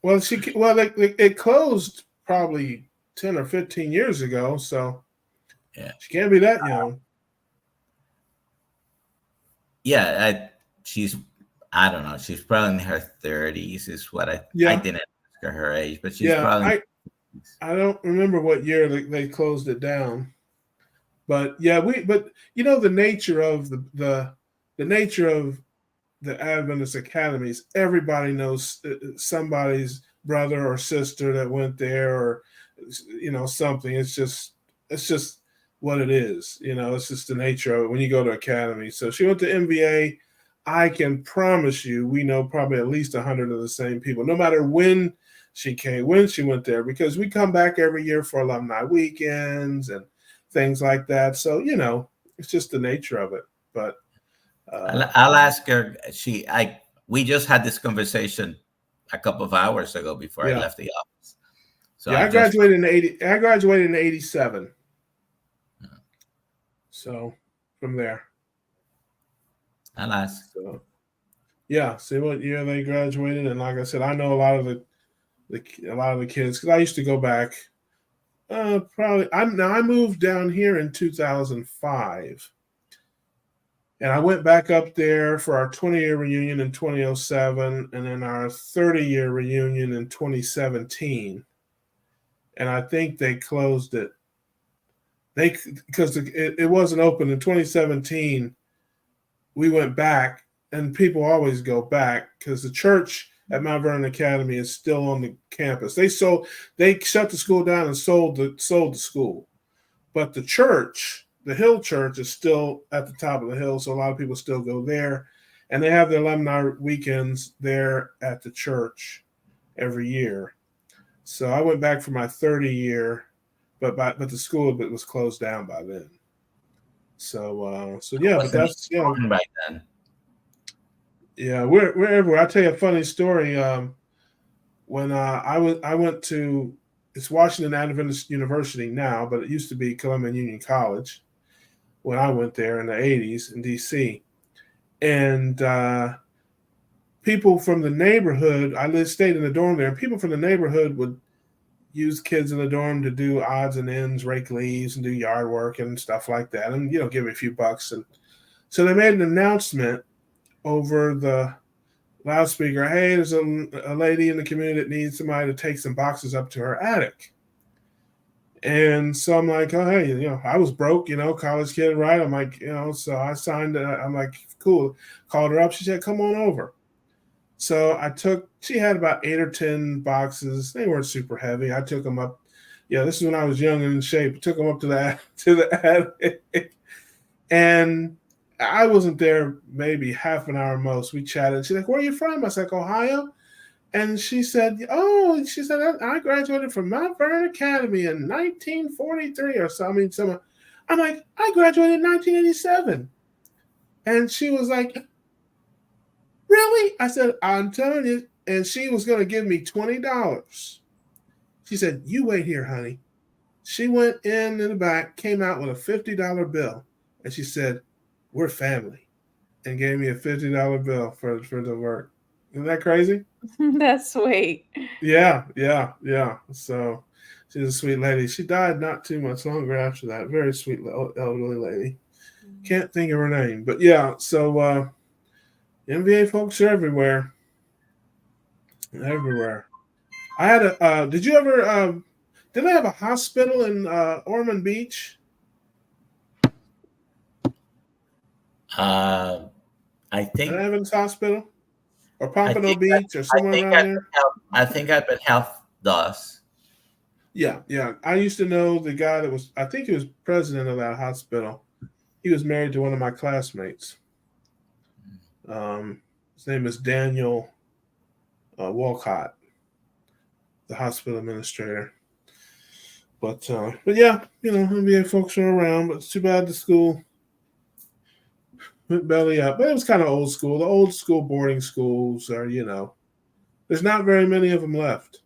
Well, it closed probably 10 or 15 years ago, so she can't be that young. I don't know. She's probably in her 30s is what I didn't ask her age, but she's probably. I don't remember what year they closed it down, but the nature of the nature of the Adventist academies, everybody knows somebody's brother or sister that went there, or something. It's just what it is. It's just the nature of it when you go to academy. So she went to MBA. I can promise you, we know probably at least 100 of the same people. No matter when she came when she went there, because we come back every year for alumni weekends and things like that. So, it's just the nature of it. But I'll ask her. We just had this conversation a couple of hours ago before I yeah. left the office. So Yeah, I graduated in 80. I graduated in 87. So from there, I'll ask. so yeah, see what year they graduated, and like I said, I know a lot of the kids, because I used to go back. Probably I moved down here in 2005, and I went back up there for our 20-year reunion in 2007, and then our 30-year reunion in 2017. And I think they closed it. Because it wasn't open in 2017. We went back, and people always go back because the church at Mount Vernon Academy is still on the campus. They shut the school down and sold the school, but the church, the Hill Church, is still at the top of the hill. So a lot of people still go there, and they have their alumni weekends there at the church every year. So I went back for my 30 year, but the school was closed down by then. So yeah, but that's by then. Yeah, we're everywhere. I'll tell you a funny story. When I went to, it's Washington Adventist University now, but it used to be Columbia Union College when I went there in the 80s in DC. And people from the neighborhood, stayed in the dorm there, and people from the neighborhood would use kids in the dorm to do odds and ends, rake leaves, and do yard work and stuff like that, and give me a few bucks. And so they made an announcement over the loudspeaker, hey, there's a lady in the community that needs somebody to take some boxes up to her attic. And so I'm like, oh, hey, I was broke, college kid, right? I'm like, so I signed it. I'm like, cool. Called her up. She said, come on over. So she had about 8 or 10 boxes. They weren't super heavy. I took them up. Yeah, this is when I was young and in shape. I took them up to the attic. And I wasn't there maybe half an hour most. We chatted. She's like, where are you from? I was like, Ohio. And she said, I graduated from Mount Vernon Academy in 1943 or something. I'm like, I graduated in 1987. And she was like, really? I said, I'm telling you. And she was going to give me $20. She said, you wait here, honey. She went in the back, came out with a $50 bill. And she said, we're family, and gave me a $50 bill for the work. Isn't that crazy? That's sweet. Yeah. So she's a sweet lady. She died not too much longer after that. Very sweet elderly lady. Can't think of her name, but yeah. So MBA folks are everywhere. Everywhere. I had a. Did you ever? Did they have a hospital in Ormond Beach? I think Evans Hospital or Pompano Beach or somewhere around there. I think Advent Health does. Yeah. I used to know the guy that was. I think he was president of that hospital. He was married to one of my classmates. His name is Daniel Walcott, the hospital administrator. But yeah, NBA folks are around, but it's too bad the school went belly up. But it was kind of old school. The old school boarding schools are, there's not very many of them left.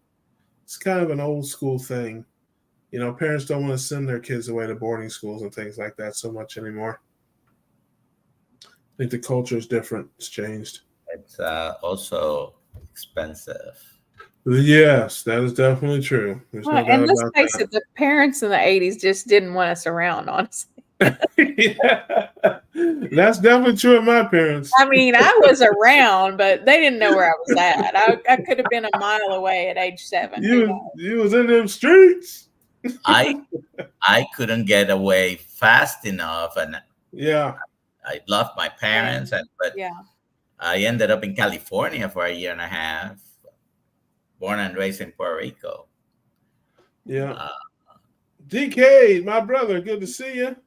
It's kind of an old school thing. Parents don't want to send their kids away to boarding schools and things like that so much anymore. I think the culture is different. It's changed. It's also expensive. Yes, that is definitely true. There's no doubt and let's about face that. it, the parents in the 80s just didn't want us around, honestly. Yeah. That's definitely true of my parents. I mean, I was around, but they didn't know where I was at. I could have been a mile away at age 7. You was in them streets. I couldn't get away fast enough, and yeah, I loved my parents, but I ended up in California for a year and a half. Born and raised in Puerto Rico. Yeah. DK, my brother, good to see you.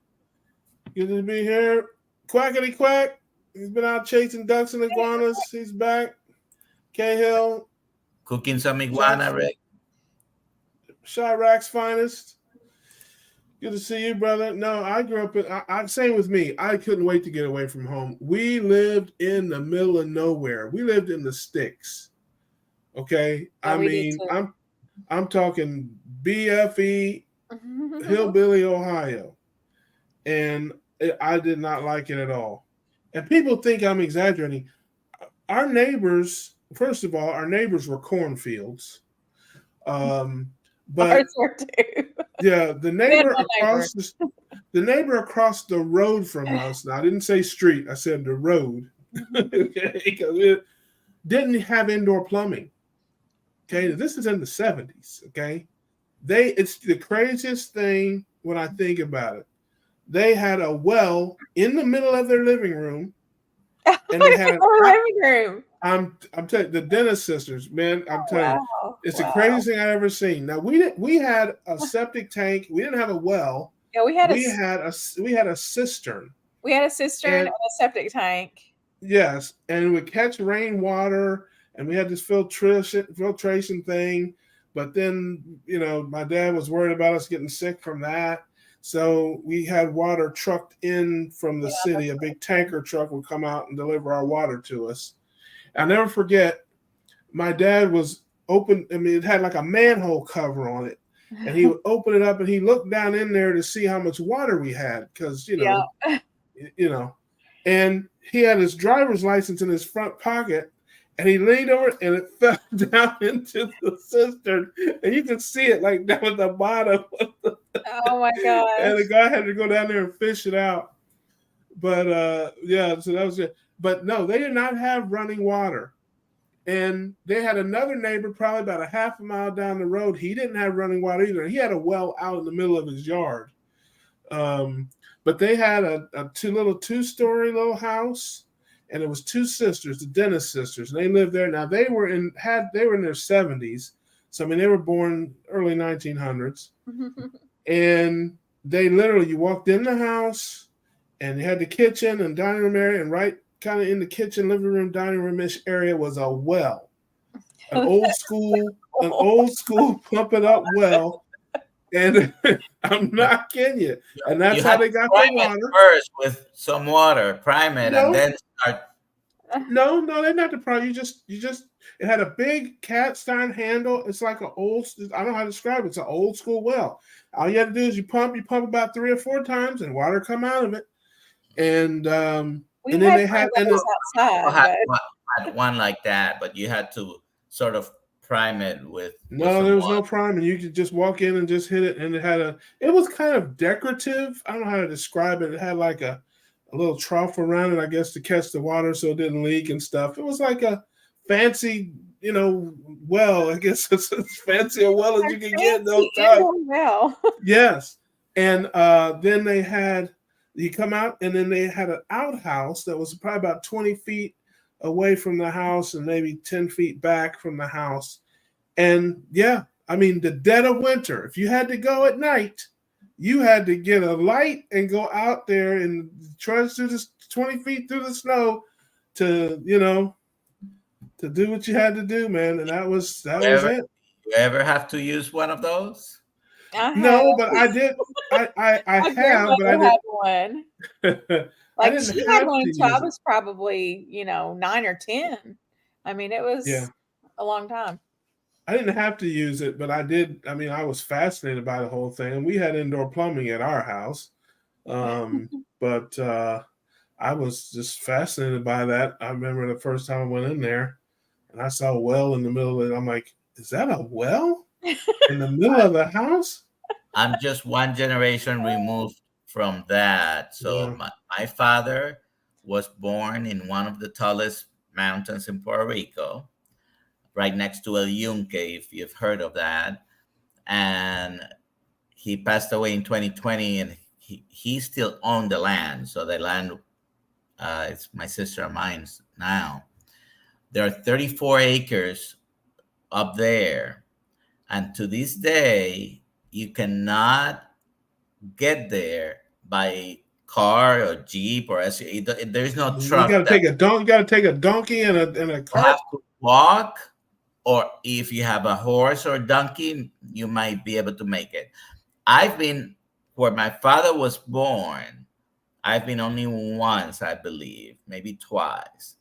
Good to be here. Quackity quack. He's been out chasing ducks and iguanas. He's back. Cahill. Cooking some iguana, Rick. Chirac's finest. Good to see you, brother. No, I grew up in, same with me. I couldn't wait to get away from home. We lived in the middle of nowhere. We lived in the sticks. Okay. Yeah, I we did mean, too. I'm talking BFE, Hillbilly, Ohio. And I did not like it at all. And people think I'm exaggerating. Our neighbors, first of all, our neighbors were cornfields. But Ours were too. yeah, the We had neighbor one neighbor. across the road from us. Now I didn't say street, I said the road. Okay, because it didn't have indoor plumbing. Okay, this is in the 70s. Okay, it's the craziest thing when I think about it. They had a well in the middle of their living room, and they had Our living room. I'm telling you, the Dennis sisters, man. I'm telling you, Wow. it's the craziest thing I've ever seen. Now we had a septic tank. We didn't have a well. Yeah, we had we had a cistern. We had a cistern and a septic tank. Yes, and it would catch rainwater, and we had this filtration thing. But then, my dad was worried about us getting sick from that. So we had water trucked in from the city. A big tanker truck would come out and deliver our water to us. I'll never forget, my dad was open. I mean, it had like a manhole cover on it. And he would open it up and he looked down in there to see how much water we had. Because, and he had his driver's license in his front pocket. And he leaned over and it fell down into the cistern. And you could see it like down at the bottom. Oh my gosh. And the guy had to go down there and fish it out. But so that was it. But no, they did not have running water. And they had another neighbor probably about a half a mile down the road. He didn't have running water either. He had a well out in the middle of his yard. But they had a two-story little house. And it was two sisters, the Dennis sisters, and they lived there. Now they were in their 70s, so I mean they were born early 1900s, and they literally, you walked in the house, and you had the kitchen and dining room area, and right kind of in the kitchen, living room, dining room-ish area was a well, an old school pump it up well, and I'm not kidding you, and that's how they got the water. First with some water, prime it, and then start. No, they're not the problem. You just it had a big cast iron handle. It's like I don't know how to describe it. It's an old school well. All you have to do is you pump about 3 or 4 times and water come out of it. And then they had outside, one like that, but you had to sort of prime it with there was no priming. You could just walk in and just hit it, and it was kind of decorative. I don't know how to describe it. It had like a little trough around it, I guess, to catch the water so it didn't leak and stuff. It was like a fancy, well, I guess it's as fancy a well as you can get in those times. Well. Yes. And then you come out, and then they had an outhouse that was probably about 20 feet away from the house and maybe 10 feet back from the house. And yeah, I mean, the dead of winter, if you had to go at night, you had to get a light and go out there and trudge through this 20 feet through the snow to do what you had to do, man. And that was it. You ever have to use one of those? No, but I did. I have, but I didn't. Had one. Like she had one until I was probably 9 or 10. I mean, it was a long time. I didn't have to use it, but I did. I mean, I was fascinated by the whole thing. We had indoor plumbing at our house, but I was just fascinated by that. I remember the first time I went in there, and I saw a well in the middle of it. I'm like, is that a well in the middle of the house? I'm just one generation removed from that. So my father was born in one of the tallest mountains in Puerto Rico, right next to El Yunque, if you've heard of that. And he passed away in 2020, and he still owned the land. So the land, it's my sister and mine's now. There are 34 acres up there. And to this day, you cannot get there by car or Jeep or SUV. There's no truck. You got to take a donkey and a car. You have to walk or if you have a horse or donkey, you might be able to make it. I've been where my father was born. I've been only once, I believe, maybe twice.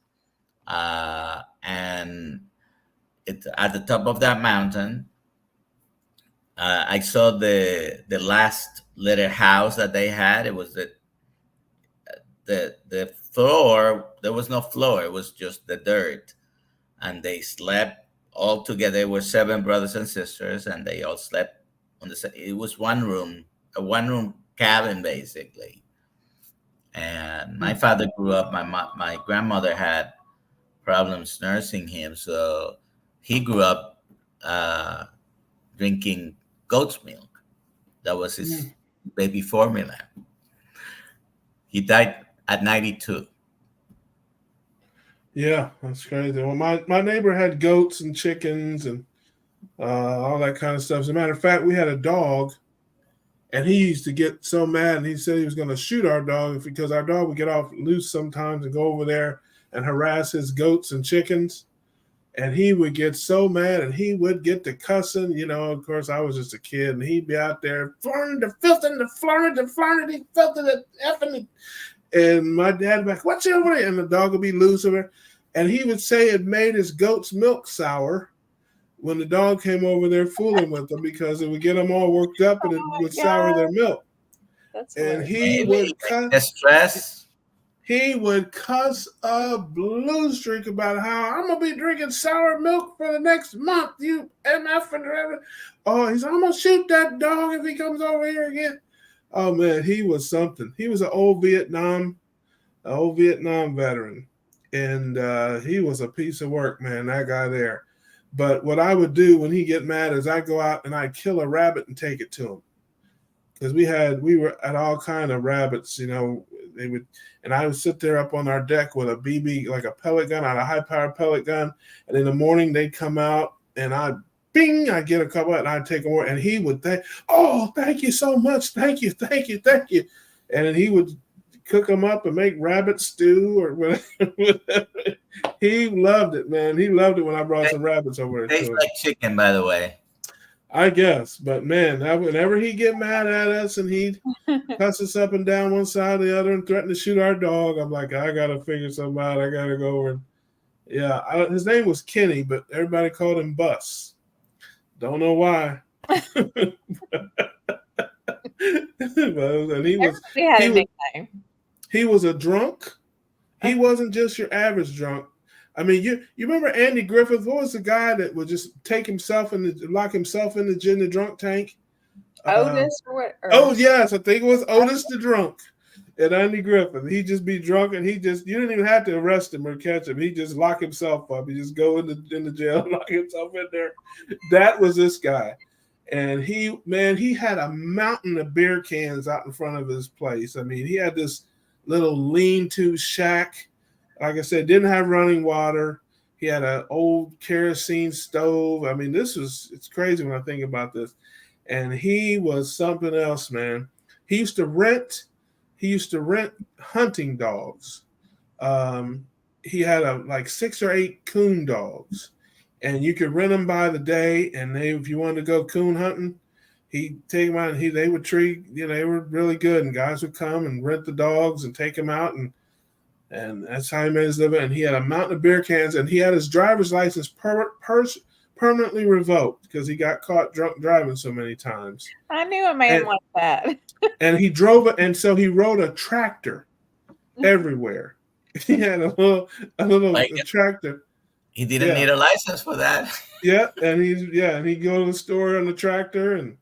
And it's at the top of that mountain. I saw the last little house that they had. It was the floor. There was no floor. It was just the dirt, and they slept all together. There were 7 brothers and sisters, and they all slept on the. It was one room, a 1 room cabin basically. And my father grew up. My grandmother had problems nursing him, so he grew up drinking goat's milk. That was his baby formula. He died at 92. Yeah, that's crazy. Well, my neighbor had goats and chickens and all that kind of stuff. As a matter of fact, we had a dog, and he used to get so mad, and he said he was going to shoot our dog because our dog would get off loose sometimes and go over there and harass his goats and chickens. And he would get so mad, and he would get to cussing. You know, of course, I was just a kid, and he'd be out there, flarning the filthing, the flarning, the flarning, the filthing, the effing. And my dad would be like, "What's over there?" And the dog would be loose over there. And he would say it made his goat's milk sour when the dog came over there fooling with them because it would get them all worked up and it would sour their milk. That's And hilarious. he Maybe would cuss. the stress. He would cuss a blue streak about how I'm gonna be drinking sour milk for the next month. You MF and whatever. Oh, he's I'm gonna shoot that dog if he comes over here again. Oh man, he was something. He was an old Vietnam veteran, and he was a piece of work, man. That guy there. But what I would do when he get mad is I go out and I kill a rabbit and take it to him because we were at all kind of rabbits, you know. They would, and I would sit there up on our deck with a BB, like a pellet gun, a high-powered pellet gun. And in the morning they'd come out, and I'd get a couple, and I'd take more. And he would think, "Oh, thank you so much, thank you." And then he would cook them up and make rabbit stew or whatever. He loved it, man. He loved it when I brought some rabbits over there. Tastes like chicken, by the way. I guess, but man, whenever he'd get mad at us and he'd cuss us up and down one side or the other and threaten to shoot our dog, I'm like, I gotta figure something out. I gotta go over. His name was Kenny, but everybody called him Bus. Don't know why. And he was a drunk. He wasn't just your average drunk. I mean, you remember Andy Griffith? What was the guy that would just lock himself in the drunk tank? Otis or what? Oh yes, I think it was Otis the drunk. And Andy Griffith, he'd just be drunk, and you didn't even have to arrest him or catch him. He'd just lock himself up. He'd just go in the jail and lock himself in there. That was this guy. And he had a mountain of beer cans out in front of his place. I mean, he had this little lean-to shack. Like I said, didn't have running water. He had an old kerosene stove. I mean, it's crazy when I think about this. And he was something else, man. He used to rent hunting dogs. He had like 6 or 8 coon dogs, and you could rent them by the day. And if you wanted to go coon hunting, he'd take them out, and they would treat, they were really good. And guys would come and rent the dogs and take them out, and that's how he made his living. And he had a mountain of beer cans, and he had his driver's license permanently revoked because he got caught drunk driving so many times. I knew a man like that. And he drove it, and so he rode a tractor everywhere. He had a little tractor. He didn't need a license for that. Yeah, and he'd go to the store on the tractor, and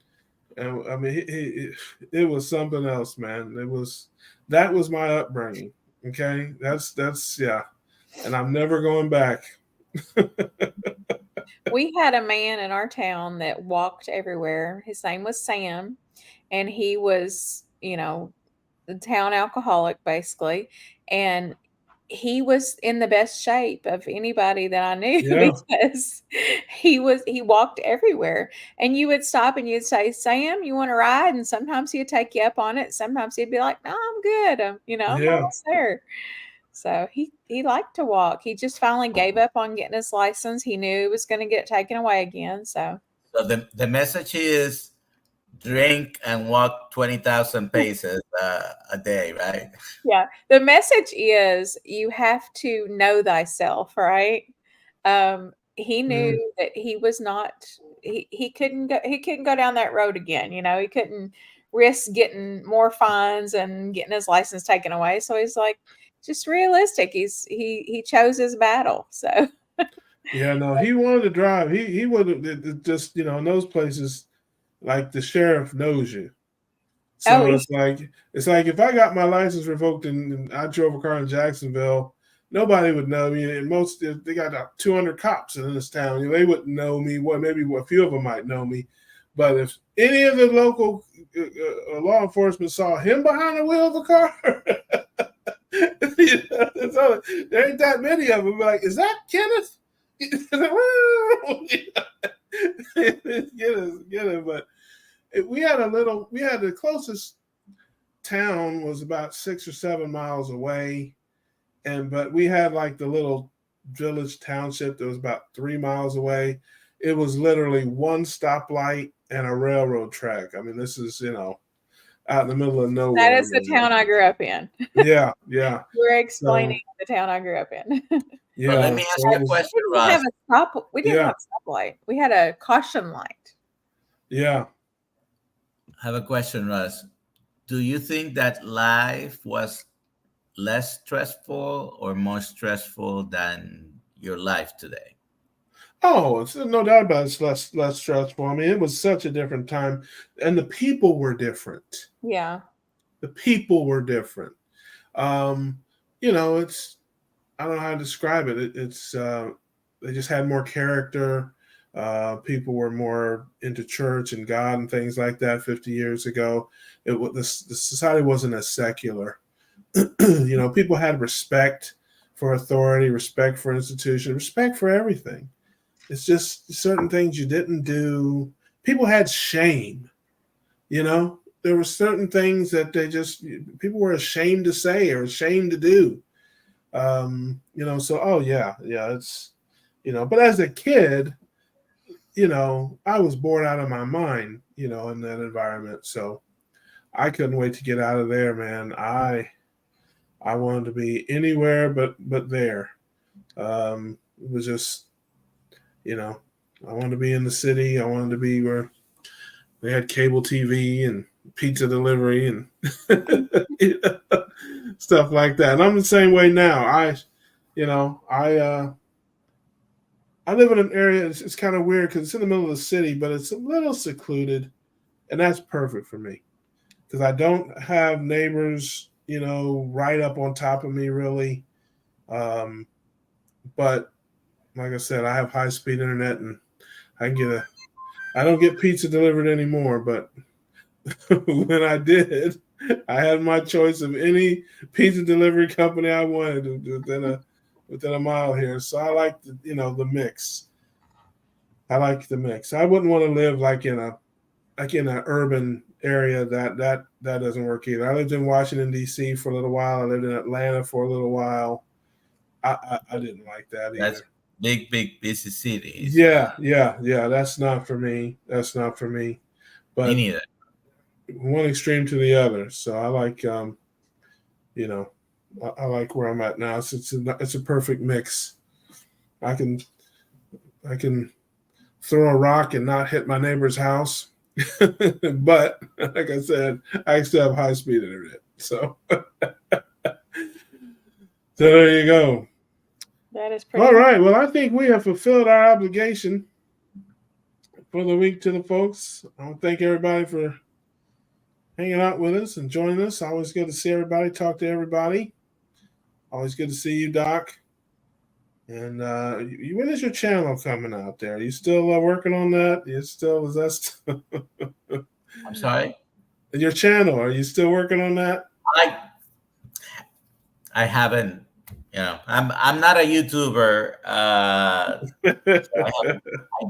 I mean, it was something else, man. That was my upbringing. Okay, that's and I'm never going back. We had a man in our town that walked everywhere. His name was Sam, and he was, the town alcoholic basically, and he was in the best shape of anybody that I knew because he walked everywhere. And you would stop and you'd say, "Sam, you want to ride?" And sometimes he'd take you up on it. Sometimes he'd be like, "No, I'm good. I'm almost there." So he liked to walk. He just finally gave up on getting his license. He knew he was going to get taken away again. So So the message is drink and walk 20,000 paces a day, right? yeah, the message is you have to know thyself, right? He knew Mm. that he was not he couldn't go down that road again, you know, he couldn't risk getting more fines and getting his license taken away. So he's like just realistic. He chose his battle. So Yeah, no, he wanted to drive. He would just, in those places, like the sheriff knows you. oh So it's like if I got my license revoked and I drove a car in Jacksonville, nobody would know me. And most they got about 200 cops in this town. They wouldn't know me. Well, maybe a few of them might know me, but if any of the local law enforcement saw him behind the wheel of a car, there ain't that many of them. Like, is that Kenneth? Get us. But we had the closest town was about 6 or 7 miles away, but we had like the little village township that was about 3 miles away. It was literally one stoplight and a railroad track. I mean, this is out in the middle of nowhere. that is the town I grew up in. Yeah. We're explaining So, the town I grew up in. But let yeah. me ask So you it a was, question, We didn't have Russ. we didn't Yeah. have a stoplight. We had a caution light. yeah. I have a question, Russ. Do you think that life was less stressful or more stressful than your life today? Oh, it's no doubt about it. It's less stressful. I mean, it was such a different time, and the people were different. Yeah. The people were different. Um, it's I don't know how to describe it. It's they just had more character. People were more into church and God and things like that. 50 years ago, the society wasn't as secular. People had respect for authority, respect for institution, respect for everything. It's just certain things you didn't do. People had shame. There were certain things that people were ashamed to say or ashamed to do. So oh yeah, it's but as a kid, I was bored out of my mind, in that environment. So I couldn't wait to get out of there, man. I wanted to be anywhere but there. It was just, I wanted to be in the city. I wanted to be where they had cable TV and pizza delivery and stuff like that. And I'm the same way now. I live in an area. It's kind of weird because it's in the middle of the city, but it's a little secluded, and that's perfect for me because I don't have neighbors, right up on top of me, really. But like I said, I have high-speed internet, and I don't get pizza delivered anymore, but when I did, I had my choice of any pizza delivery company I wanted within a mile here. So I like the mix. I like the mix. I wouldn't want to live like in an urban area that doesn't work either. I lived in Washington D.C. for a little while. I lived in Atlanta for a little while. I didn't like that either. That's big busy cities. Yeah. That's not for me. Me But neither. one extreme to the other. So I like I like where I'm at now. It's a perfect mix. I can throw a rock and not hit my neighbor's house, but like I said, I still have high speed internet. So there you go. That is pretty All right. Well, I think we have fulfilled our obligation for the week to the folks. I want to thank everybody for hanging out with us and joining us. Always good to see everybody, talk to everybody. Always good to see you, Doc. And when is your channel coming out there? Are you still working on that? I'm sorry. Your channel? Are you still working on that? I haven't. I'm not a YouTuber. I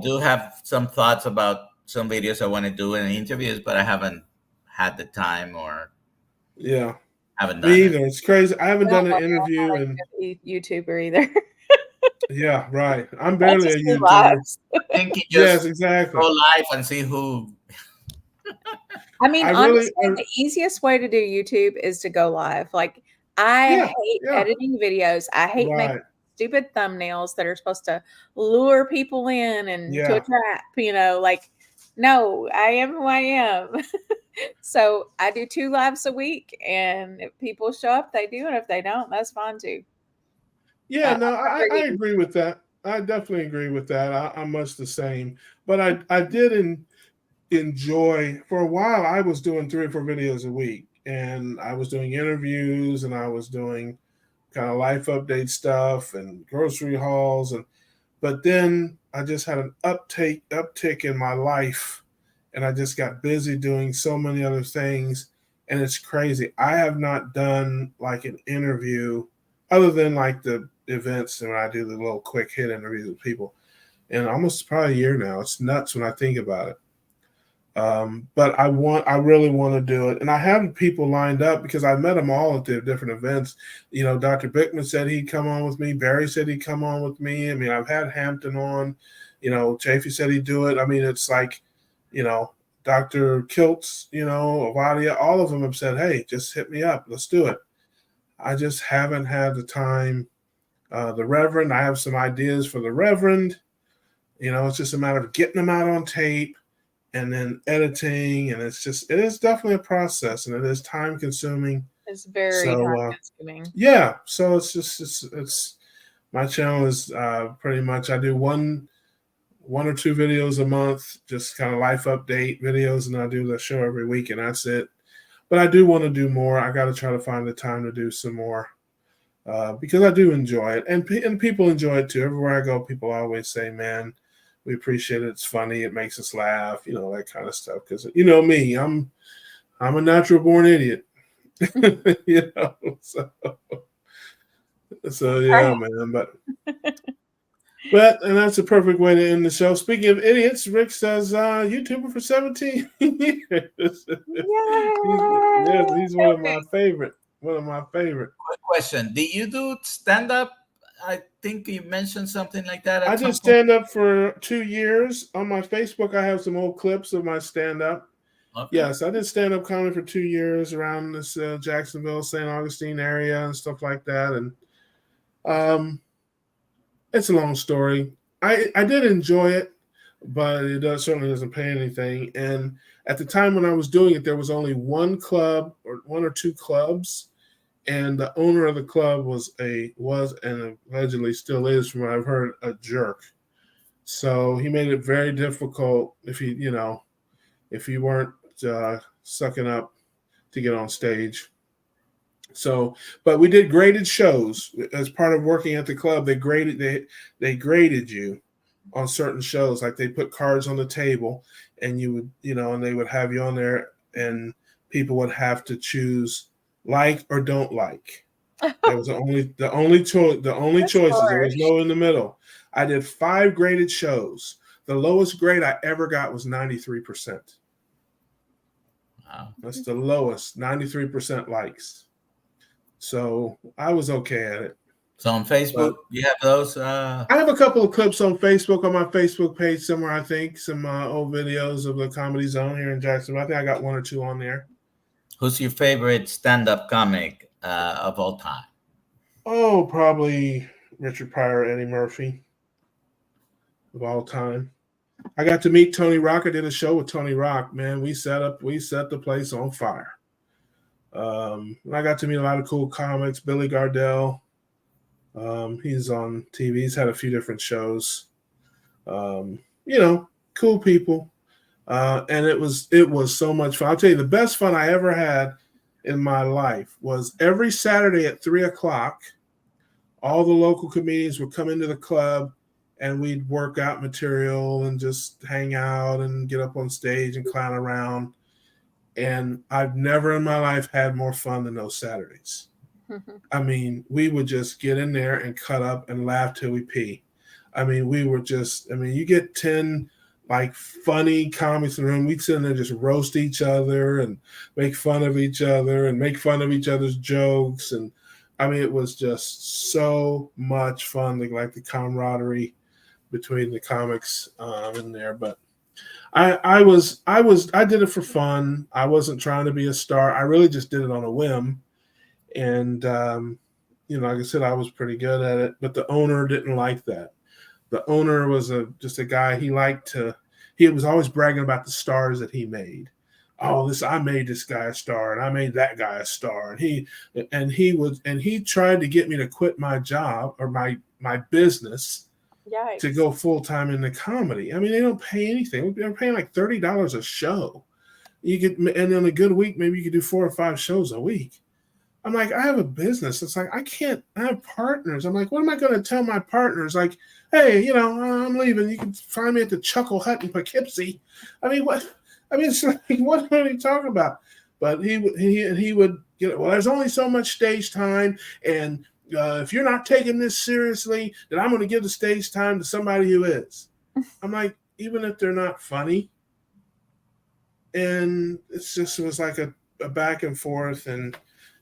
do have some thoughts about some videos I want to do in interviews, but I haven't had the time or. Yeah. Haven't Me done it. either. It's crazy. I haven't done an No, interview, I'm and not a YouTuber either. yeah, right. I'm I barely a just do YouTuber. lives. I think you Yes, just exactly. go live and see who. I mean, I really, honestly, the easiest way to do YouTube is to go live. Like, I yeah, hate yeah, editing videos. I hate making right, stupid thumbnails that are supposed to lure people in and to a yeah. trap, like, no, I am who I am. So I do 2 lives a week, and if people show up, they do, and if they don't, that's fine too. Yeah, I'm no, not I very agree with that. I definitely agree with that. I'm much the same. But I did enjoy for a while. I was doing 3 or 4 videos a week, and I was doing interviews, and I was doing kind of life update stuff and grocery hauls, and but then I just had an uptick in my life, and I just got busy doing so many other things, and it's crazy. I have not done like an interview other than like the events and when I do the little quick hit interviews with people in almost probably a year now. It's nuts when I think about it. But I really want to do it, and I have people lined up because I met them all at the different events. Dr. Bickman said he'd come on with me. Barry said he'd come on with me. I mean, I've had Hampton on. Chafee said he'd do it. I mean, it's like, you know, Dr. Kiltz, Avadia, all of them have said, "Hey, just hit me up. Let's do it." I just haven't had the time. The Reverend, I have some ideas for the Reverend. It's just a matter of getting them out on tape and then editing, and it is definitely a process, and it is time consuming. It's very So time-consuming. yeah, so it's my channel is pretty much I do one or two videos a month, just kind of life update videos, and I do the show every week, and that's it. But I do want to do more. I got to try to find the time to do some more because I do enjoy it, and people enjoy it too. Everywhere I go, people always say, "Man, we appreciate it. It's funny. It makes us laugh. That kind of stuff." Because me, I'm a natural born idiot. So yeah, Right. man. But and that's a perfect way to end the show. Speaking of idiots, Rick says YouTuber for 17 years. He's one of my favorite. One of my favorite. Quick question: do you do stand up? I think you mentioned something like that I at did some point. stand up for 2 years. On my Facebook, I have some old clips of my stand up. Okay. Yes, I did stand up comedy for 2 years around this Jacksonville, St. Augustine area and stuff like that. And it's a long story. I did enjoy it, but certainly doesn't pay anything. And at the time when I was doing it, there was only one club or one or two clubs, and the owner of the club was and allegedly still is, from what I've heard, a jerk. So he made it very difficult if you weren't sucking up to get on stage. So, but we did graded shows as part of working at the club. They graded you on certain shows. Like they put cards on the table, and you would and they would have you on there, and people would have to choose like or don't like. That was the only That's choices. There was harsh. no in the middle. I did 5 graded shows. The lowest grade I ever got was 93%. Wow. That's the lowest, 93% likes. So I was okay at it. So on Facebook, But you have those. I have a couple of clips on Facebook, on my Facebook page somewhere, I think, some old videos of the Comedy Zone here in Jacksonville. I think I got 1 or 2 on there. Who's your favorite stand-up comic of all time? Oh, probably Richard Pryor, Eddie Murphy of all time. I got to meet Tony Rock. I did a show with Tony Rock. Man, we set the place on fire. I got to meet a lot of cool comics. Billy Gardell. He's on TV. He's had a few different shows. Cool people. And it was so much fun. I'll tell you, the best fun I ever had in my life was every Saturday at 3:00. All the local comedians would come into the club, and we'd work out material and just hang out and get up on stage and clown around. And I've never in my life had more fun than those Saturdays. I mean, we would just get in there and cut up and laugh till we pee. I mean, you get 10 like funny comics in the room. We'd sit in there and just roast each other and make fun of each other and make fun of each other's jokes. And I mean, it was just so much fun, like the camaraderie between the comics in there. But I did it for fun. I wasn't trying to be a star. I really just did it on a whim. And like I said, I was pretty good at it, but the owner didn't like that. The owner was just a guy. He was always bragging about the stars that he made. Oh, I made this guy a star, and I made that guy a star. And he tried to get me to quit my job or my business Yikes. to go full time into comedy. I mean, they don't pay anything. They're paying like $30 a show. And on a good week, maybe you could do 4 or 5 shows a week. I'm like, I have a business. It's like, I have partners. I'm like, what am I going to tell my partners? Like, hey, I'm leaving. You can find me at the Chuckle Hut in Poughkeepsie. I mean, what? I mean, it's like, what are you talking about? But he would, well, there's only so much stage time. And if you're not taking this seriously, then I'm going to give the stage time to somebody who is. I'm like, even if they're not funny. And it was like a back and forth. And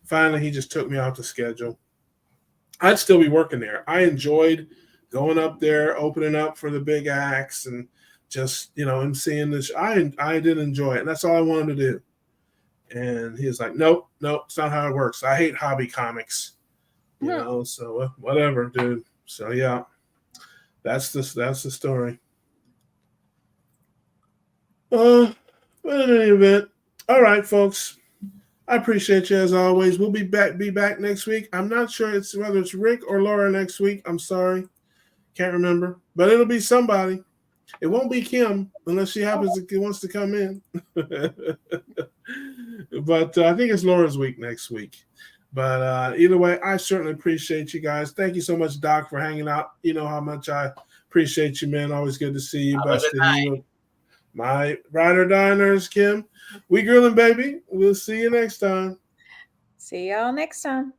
finally, he just took me off the schedule. I'd still be working there. I enjoyed going up there, opening up for the big acts, and just, and seeing this. I did enjoy it, and that's all I wanted to do. And he was like, nope, it's not how it works. I hate hobby comics, so whatever, dude. So, yeah, that's the story. But in any event, all right, folks. I appreciate you as always. We'll be back next week. I'm not sure whether it's Rick or Laura next week. I'm sorry. Can't remember. But it'll be somebody. It won't be Kim unless she wants to come in. But I think it's Laura's week next week. But either way, I certainly appreciate you guys. Thank you so much, Doc, for hanging out. You know how much I appreciate you, man. Always good to see you. Best to you. My ride or diners, Kim. We grilling, baby. We'll see you next time. See y'all next time.